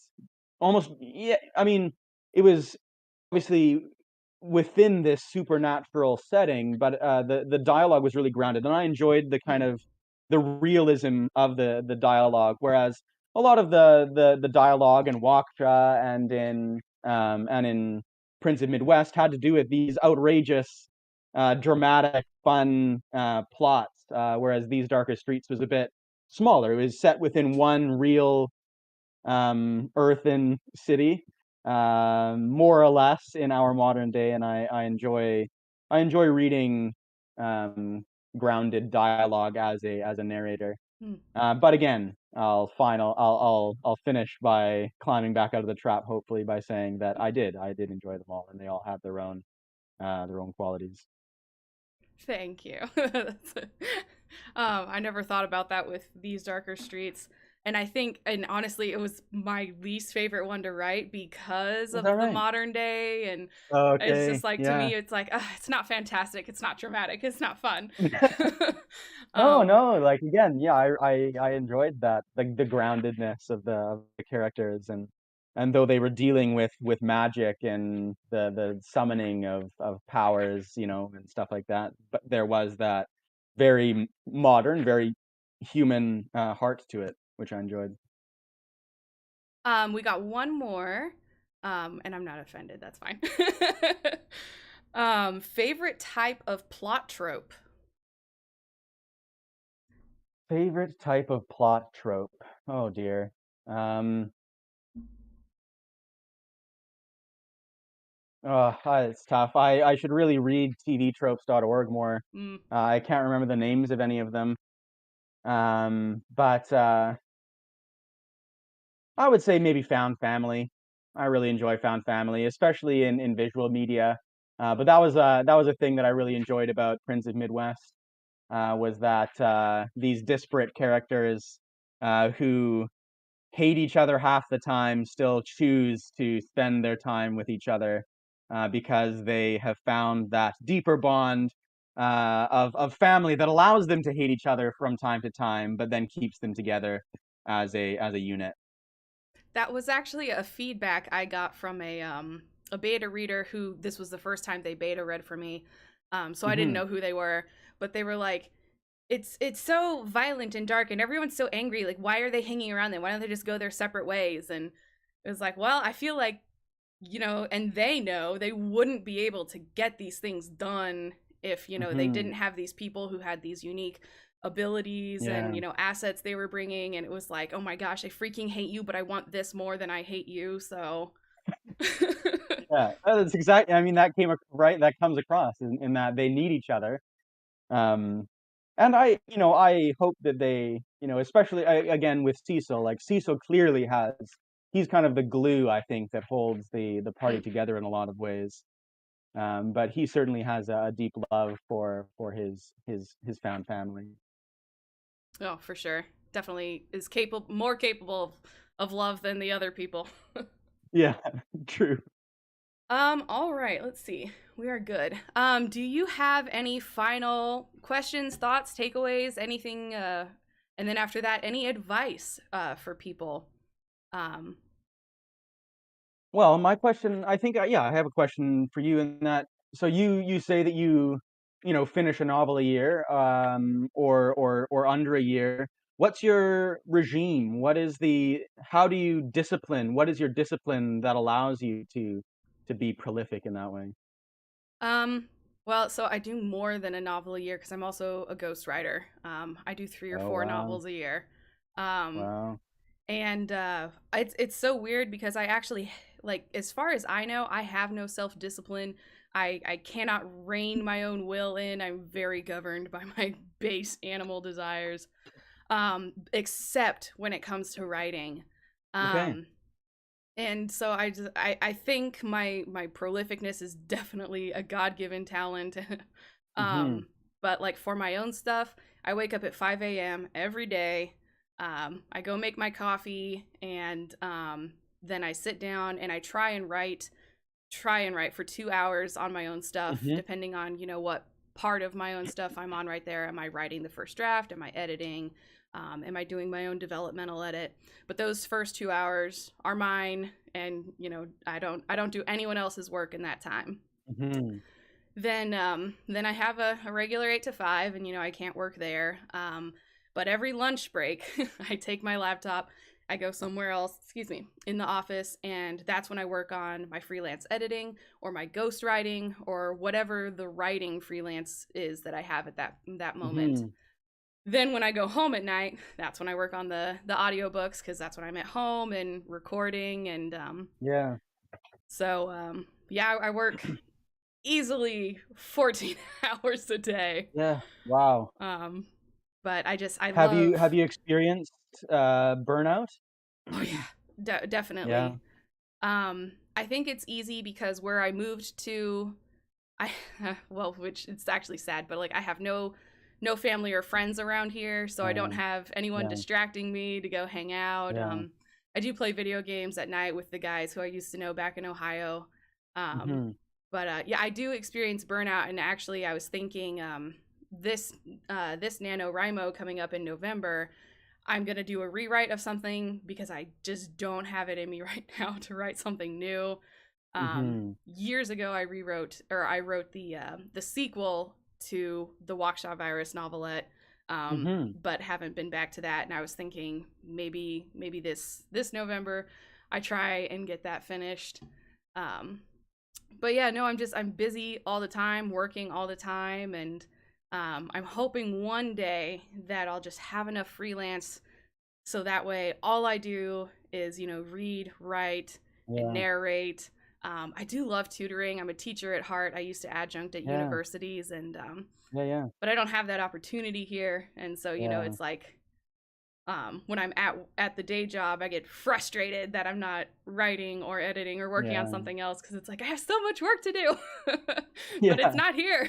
almost yeah. I mean, it was obviously within this supernatural setting, but the dialogue was really grounded, and I enjoyed the kind of the realism of the dialogue. Whereas a lot of the dialogue in Waksha and in Prince of Midwest had to do with these outrageous, dramatic, fun plots. Whereas These Darker Streets was a bit smaller. It was set within one real earthen city, more or less in our modern day, and I enjoy reading grounded dialogue as a narrator. Hmm. But again, I'll finish by climbing back out of the trap, hopefully by saying that I did enjoy them all, and they all have their own qualities. Thank you. I never thought about that with These Darker Streets. And I think, and honestly, it was my least favorite one to write because Is that of the right? modern day. And it's Okay, just like, to yeah. me, it's like, it's not fantastic. It's not dramatic. It's not fun. No, um, no, like again, yeah, I enjoyed that, the groundedness of the characters, and though they were dealing with magic and the summoning of powers, and stuff like that, but there was that very modern, very human heart to it, which I enjoyed. we got one more, and I'm not offended. That's fine. Favorite type of plot trope? Favorite type of plot trope? Oh dear. Um, oh, it's tough. I should really read tvtropes.org more. Mm. I can't remember the names of any of them. But I would say maybe found family. I really enjoy found family, especially in visual media. But that was a thing that I really enjoyed about Prince of Midwest, was that these disparate characters who hate each other half the time still choose to spend their time with each other, because they have found that deeper bond of family that allows them to hate each other from time to time, but then keeps them together as a unit. That was actually a feedback I got from a beta reader who this was the first time they beta read for me. So I didn't Hmm. know who they were, but they were like, it's so violent and dark and everyone's so angry. Like, why are they hanging around then? Why don't they just go their separate ways? And it was like, well, I feel like, and they know they wouldn't be able to get these things done if, they Hmm. didn't have these people who had these unique abilities and, Yeah. assets they were bringing. And it was like, oh my gosh, I freaking hate you, but I want this more than I hate you. So, Yeah. That's exactly. I mean, right. That comes across in that they need each other. Um, and I hope that they, especially again with Cecil, like Cecil clearly he's kind of the glue, I think, that holds the party together in a lot of ways. But he certainly has a deep love for his found family. oh, for sure. Definitely is more capable of love than the other people. Yeah, true. All right, let's see. We are good. Do you have any final questions, thoughts, takeaways, anything and then after that, any advice for people? Um Well, my question, I think, yeah, I have a question for you in that. So you say that finish a novel a year, or under a year. What's your regime? How do you discipline? What is your discipline that allows you to be prolific in that way? um well, so I do more than a novel a year because I'm also a ghostwriter. I do 3 or Oh 4 wow, novels a year. Um wow. and it's so weird because I actually, like, as far as I know, I have no self-discipline. I cannot rein my own will in. I'm very governed by my base animal desires, except when it comes to writing. Okay. um and so I think my prolificness is definitely a god-given talent. Hmm. um but like for my own stuff, I wake up at 5 a.m. every day. I go make my coffee, and then I sit down and I try and write for 2 hours on my own stuff, Hmm. depending on, what part of my own stuff I'm on right there. Am I writing the first draft? Am I editing? Am I doing my own developmental edit? But those first 2 hours are mine, and I don't do anyone else's work in that time. Hmm. Then I have a regular 8 to 5, and I can't work there. But every lunch break, I take my laptop, I go somewhere else, excuse me, in the office, and that's when I work on my freelance editing or my ghostwriting or whatever the writing freelance is that I have at that moment. Hmm. Then when I go home at night, that's when I work on the audiobooks, because that's when I'm at home and recording. And Yeah. yeah, I work easily 14 hours a day. Yeah. Wow. Um, but I Have you love. have you experienced burnout? Oh yeah, Yeah. definitely. I think it's easy because where I moved to, I well, which it's actually sad, but like I have no family or friends around here, so I don't Yeah. have anyone Yeah. distracting me to go hang out. Yeah. I do play video games at night with the guys who I used to know back in Ohio. Um, Hmm. but yeah, I do experience burnout, and actually, I was thinking this this NaNoWriMo coming up in November, I'm gonna do a rewrite of something because I just don't have it in me right now to write something new. Hmm. Years ago, I wrote the sequel to the Waukesha virus novelette, Hmm. but haven't been back to that. And I was thinking maybe this November, I try and get that finished. Um, but yeah, no, I'm busy all the time, working all the time, and I'm hoping one day that I'll just have enough freelance so that way all I do is read, write, and Yeah. narrate. I do love tutoring. I'm a teacher at heart. I used to adjunct at Yeah. universities, and Yeah. but I don't have that opportunity here. And so, you know, Yeah. it's like, when I'm at the day job, I get frustrated that I'm not writing or editing or working on Yeah. something else, because it's like I have so much work to do, but it's Yeah. not here.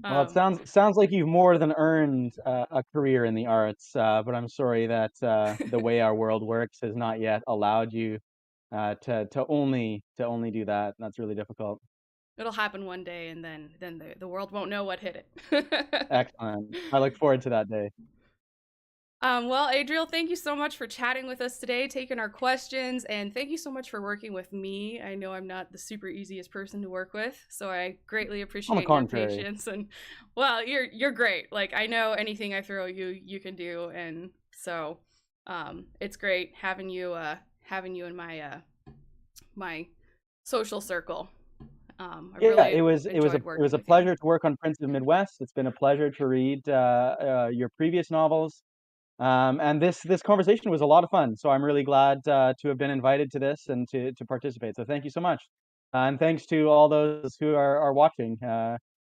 Well, it um, sounds like you've more than earned a career in the arts, but I'm sorry that the way our world works has not yet allowed you to only do that. That's really difficult. It'll happen one day, and then the world won't know what hit it. Excellent. I look forward to that day. Well, Adriel, thank you so much for chatting with us today, taking our questions, and thank you so much for working with me. I know I'm not the super easiest person to work with, so I greatly On the appreciate your contrary. patience. And well, you're great. Like, I know anything I throw you, you can do, and so it's great having you in my my social circle. I Yeah, really it was enjoyed it was working a with you. pleasure to work on Prince of Midwest. It's been a pleasure to read your previous novels. And this conversation was a lot of fun. So I'm really glad to have been invited to this and to participate. So thank you so much. And thanks to all those who are watching.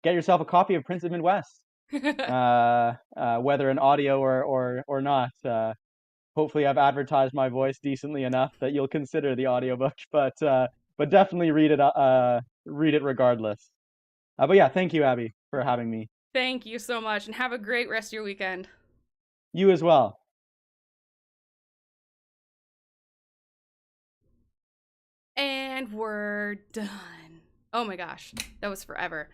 Get yourself a copy of Prince of Midwest, whether in audio or not. Hopefully I've advertised my voice decently enough that you'll consider the audiobook, but definitely read it regardless. But yeah, thank you, Abby, for having me. Thank you so much, and have a great rest of your weekend. You as well. And we're done. Oh my gosh, that was forever.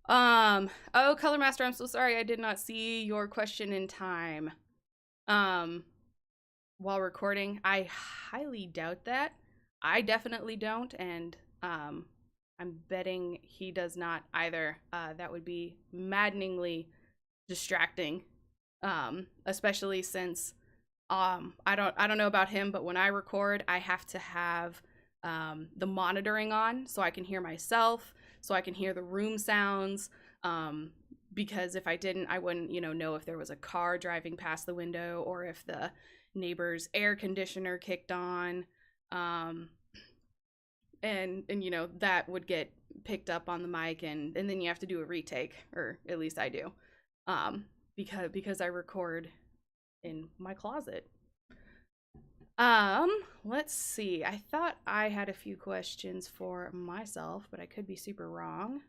Oh, Color Master, I'm so sorry I did not see your question in time. While recording, I highly doubt that. I definitely don't, and I'm betting he does not either. That would be maddeningly distracting, especially since I don't know about him, but when I record, I have to have the monitoring on so I can hear myself, so I can hear the room sounds. Because if I didn't, I wouldn't, know if there was a car driving past the window or if the neighbor's air conditioner kicked on. And that would get picked up on the mic, and then you have to do a retake, or at least I do, because I record in my closet. Let's see. I thought I had a few questions for myself, but I could be super wrong.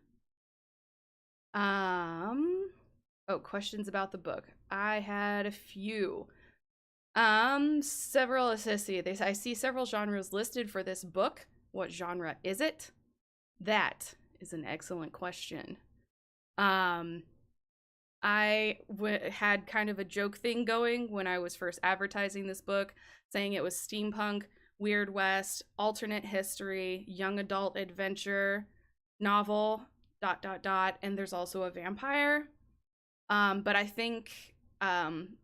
Questions about the book. I had a few. Several, let's see. I see several genres listed for this book. What genre is it? That is an excellent question. I had kind of a joke thing going when I was first advertising this book, saying it was steampunk, Weird West, alternate history, young adult adventure, novel, ... and there's also a vampire. But I think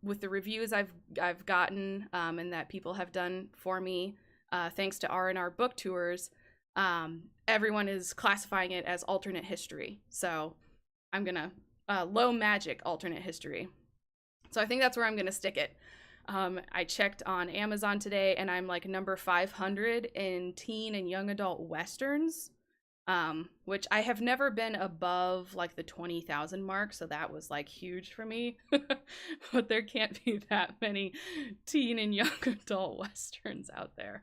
with the reviews I've gotten and that people have done for me, thanks to R&R book tours, everyone is classifying it as alternate history. So I'm gonna low magic alternate history. So I think that's where I'm gonna stick it. I checked on Amazon today, and I'm like number 500 in teen and young adult westerns, which I have never been above like the 20,000 mark, so that was like huge for me. But there can't be that many teen and young adult westerns out there.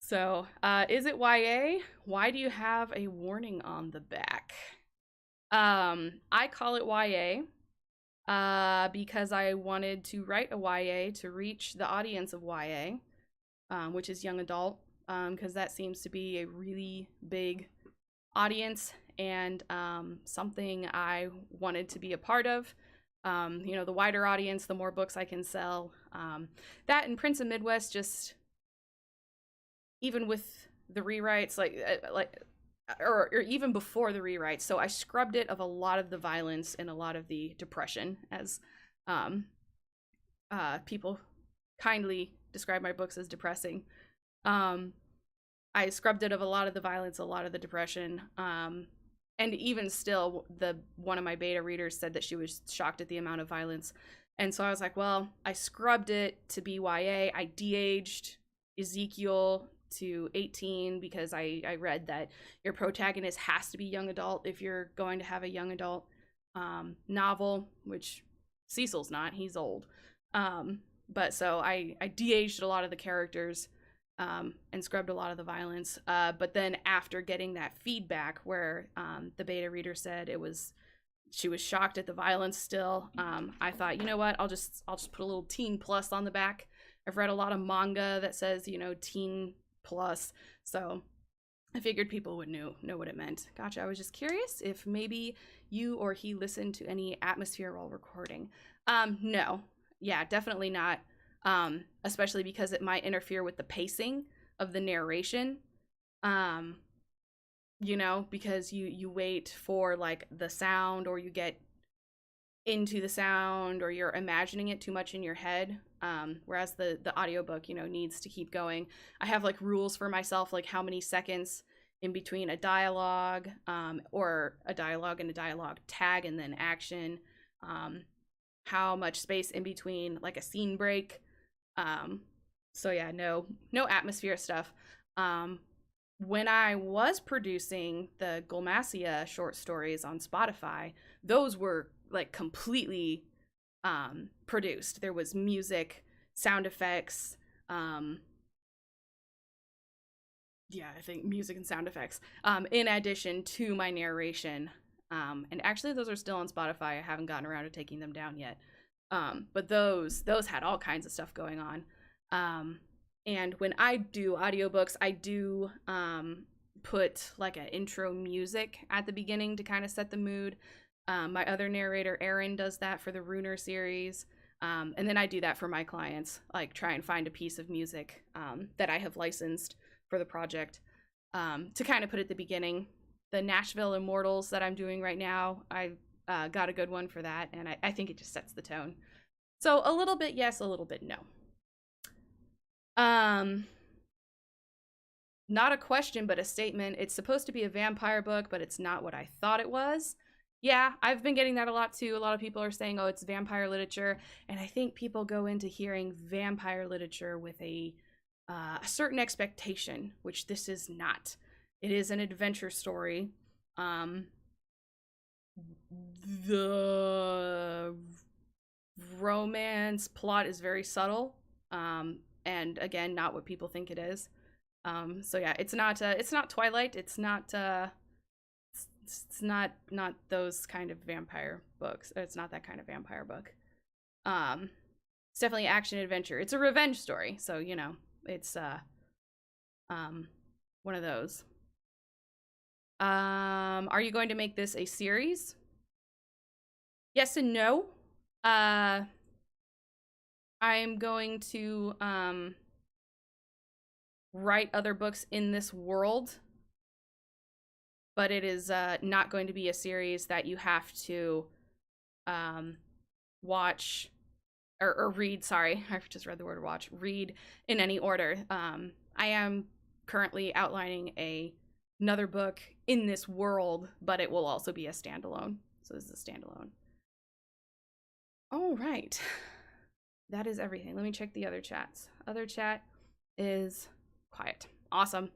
So is it YA? Why do you have a warning on the back? I call it YA because I wanted to write a YA to reach the audience of YA, which is young adult, because that seems to be a really big audience and something I wanted to be a part of. The wider audience, the more books I can sell. That and Prince of Midwest, just even with the rewrites, or even before the rewrites. So I scrubbed it of a lot of the violence and a lot of the depression, as people kindly describe my books as depressing. I scrubbed it of a lot of the violence, a lot of the depression. And even still, one of my beta readers said that she was shocked at the amount of violence. And so I was like, well, I scrubbed it to be YA. I de-aged Ezekiel to 18 because I read that your protagonist has to be young adult if you're going to have a young adult novel, which Cecil's not, he's old. But so I de-aged a lot of the characters and scrubbed a lot of the violence. But then after getting that feedback where the beta reader said she was shocked at the violence still, I thought, you know what, I'll just put a little teen plus on the back. I've read a lot of manga that says, teen plus, so I figured people would know what it meant. Gotcha. I was just curious if maybe you or he listened to any atmosphere while recording. No. Yeah, definitely not. Especially because it might interfere with the pacing of the narration. Because you wait for like the sound, or you get into the sound, or you're imagining it too much in your head. Whereas the audiobook, needs to keep going. I have like rules for myself, like how many seconds in between a dialogue, or a dialogue and a dialogue tag and then action. How much space in between like a scene break. So yeah, no atmosphere stuff. When I was producing the Gulmassia short stories on Spotify, those were like completely produced. There was music, sound effects, I think music and sound effects, in addition to my narration. And actually those are still on Spotify. I haven't gotten around to taking them down yet. But those had all kinds of stuff going on. And when I do audiobooks, I do put like an intro music at the beginning to kind of set the mood. My other narrator, Aaron, does that for the Runer series. And then I do that for my clients, like try and find a piece of music that I have licensed for the project to kind of put at the beginning. The Nashville Immortals that I'm doing right now, I got a good one for that, and I think it just sets the tone. So a little bit yes, a little bit no. Not a question, but a statement. It's supposed to be a vampire book, but it's not what I thought it was. Yeah, I've been getting that a lot too. A lot of people are saying, oh, it's vampire literature. And I think people go into hearing vampire literature with a certain expectation, which this is not. It is an adventure story. The romance plot is very subtle. And again, not what people think it is. So yeah, it's not Twilight. It's not those kind of vampire books. It's not that kind of vampire book. It's definitely action adventure. It's a revenge story. So, it's one of those. Are you going to make this a series? Yes and no. I'm going to write other books in this world, but it is not going to be a series that you have to watch or read. Sorry, I just read the word watch. Read in any order. I am currently outlining another book in this world, but it will also be a standalone. So this is a standalone. All right. That is everything. Let me check the other chats. Other chat is quiet. Awesome.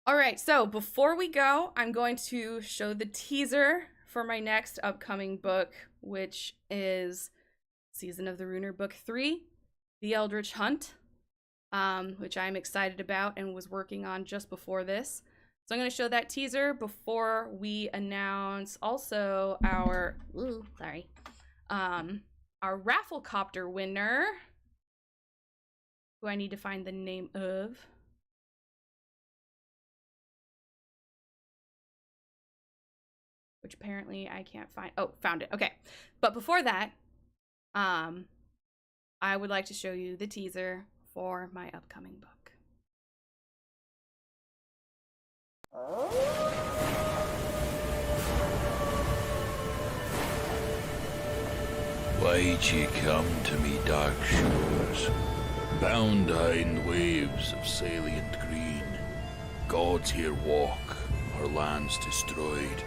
All right, so before we go, I'm going to show the teaser for my next upcoming book, which is Season of the Runer Book 3, The Eldritch Hunt, which I'm excited about and was working on just before this. So I'm going to show that teaser before we announce also our Rafflecopter winner, who I need to find the name of. Which apparently I can't find. Oh, found it. Okay. But before that, I would like to show you the teaser for my upcoming book. Why'd ye come to me dark shores, bound high in waves of salient green? Gods here walk, our lands destroyed,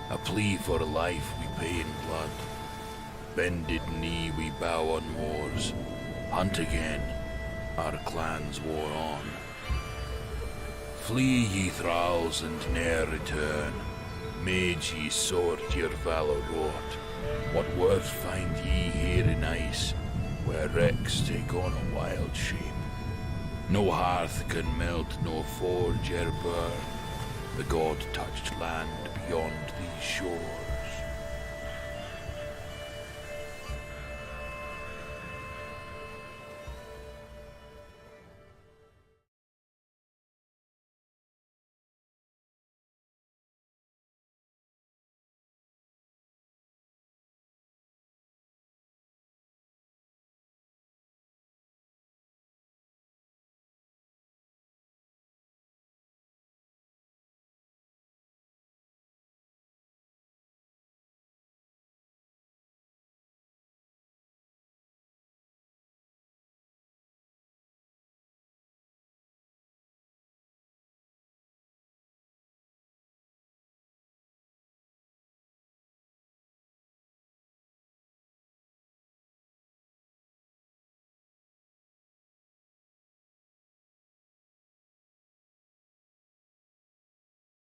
a plea for a life we pay in blood. Bended knee we bow on moors, hunt again, our clans war on. Flee, ye thralls, and ne'er return. Mage ye sort your valor wrought. What worth find ye here in ice, where wrecks take on a wild shape? No hearth can melt, nor forge e'er burn the god-touched land beyond these shores.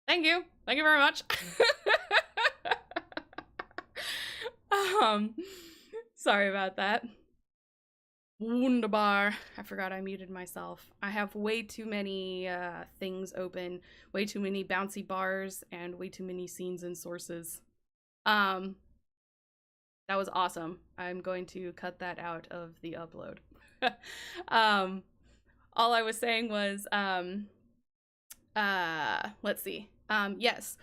Thank you. Thank you very much. Sorry about that. Wunderbar. I forgot I muted myself. I have way too many things open, way too many bouncy bars, and way too many scenes and sources. That was awesome. I'm going to cut that out of the upload. All I was saying was, let's see. Yes.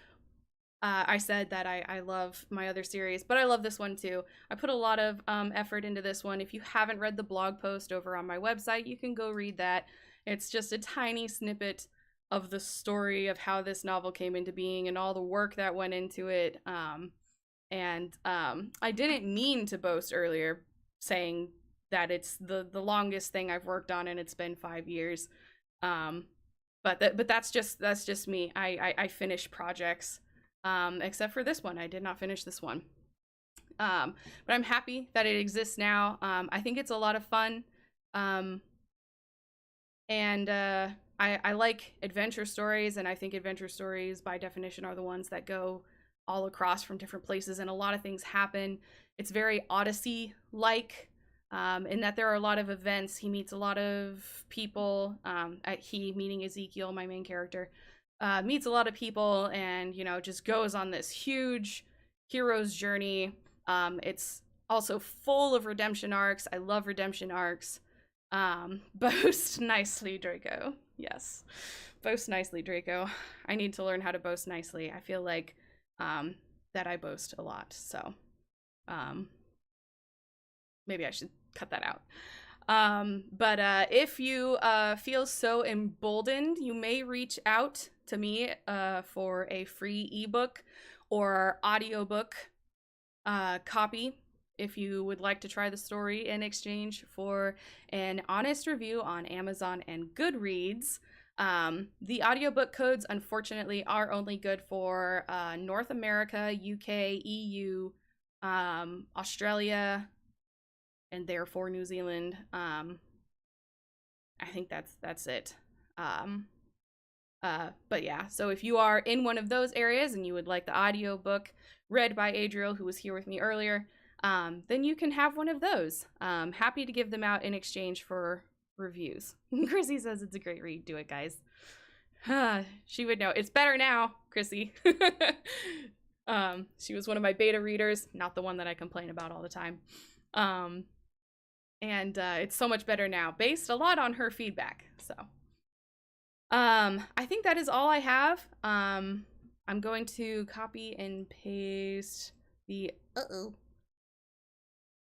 I said that I love my other series, but I love this one too. I put a lot of effort into this one. If you haven't read the blog post over on my website, you can go read that. It's just a tiny snippet of the story of how this novel came into being and all the work that went into it. I didn't mean to boast earlier saying that it's the longest thing I've worked on and it's been 5 years. But that's just me. I finish projects. Except for this one. I did not finish this one. But I'm happy that it exists now. I think it's a lot of fun. I like adventure stories, and I think adventure stories by definition are the ones that go all across from different places and a lot of things happen. It's very Odyssey-like, in that there are a lot of events. He meets a lot of people, he meaning Ezekiel, my main character. Meets a lot of people and, just goes on this huge hero's journey. It's also full of redemption arcs. I love redemption arcs. Boast nicely, Draco. Yes. Boast nicely, Draco. I need to learn how to boast nicely. I feel like that I boast a lot. So maybe I should cut that out. But if you feel so emboldened, you may reach out to me for a free ebook or audiobook copy if you would like to try the story in exchange for an honest review on Amazon and Goodreads. The audiobook codes, unfortunately, are only good for North America, UK, EU, Australia, and therefore New Zealand. I think that's it. But yeah, so if you are in one of those areas and you would like the audiobook read by Adriel, who was here with me earlier, then you can have one of those. Happy to give them out in exchange for reviews. Chrissy says it's a great read. Do it, guys. She would know. It's better now, Chrissy. She was one of my beta readers, not the one that I complain about all the time. And it's so much better now, based a lot on her feedback. So I think that is all I have. I'm going to copy and paste the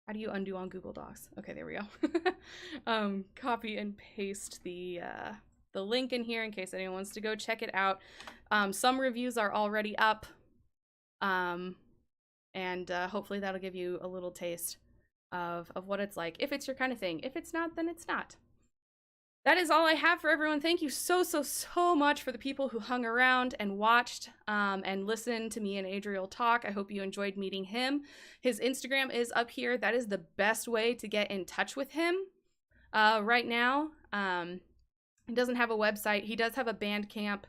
how do you undo on Google Docs? Okay, there we go. Copy and paste the link in here in case anyone wants to go check it out. Some reviews are already up, and hopefully that'll give you a little taste of what it's like, if it's your kind of thing. If it's not, then it's not. That is all I have for everyone. Thank you so much for the people who hung around and watched and listened to me and Adriel talk. I hope you enjoyed meeting him. His Instagram is up here. That is the best way to get in touch with him right now. He doesn't have a website. He does have a Bandcamp,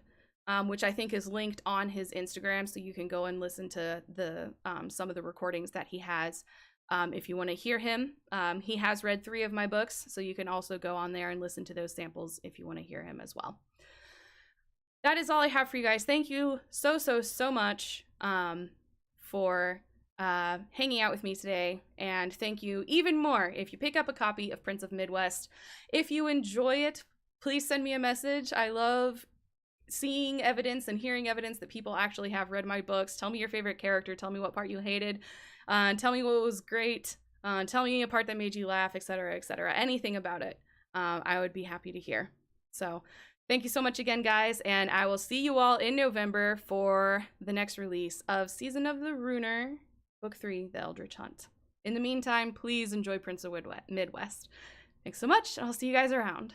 which I think is linked on his Instagram, so you can go and listen to the some of the recordings that he has. If you want to hear him, he has read 3 of my books, so you can also go on there and listen to those samples if you want to hear him as well. That is all I have for you guys. Thank you so much for hanging out with me today, and thank you even more if you pick up a copy of Prince of MidWest. If you enjoy it, please send me a message. I love seeing evidence and hearing evidence that people actually have read my books. Tell me your favorite character. Tell me what part you hated. Tell me what was great. Tell me a part that made you laugh, etc., etc. Anything about it. I would be happy to hear. So thank you so much again, guys, and I will see you all in November for the next release of Season of the Ruiner, Book 3, The Eldritch Hunt. In the meantime, please enjoy Prince of MidWest. Thanks so much, and I'll see you guys around.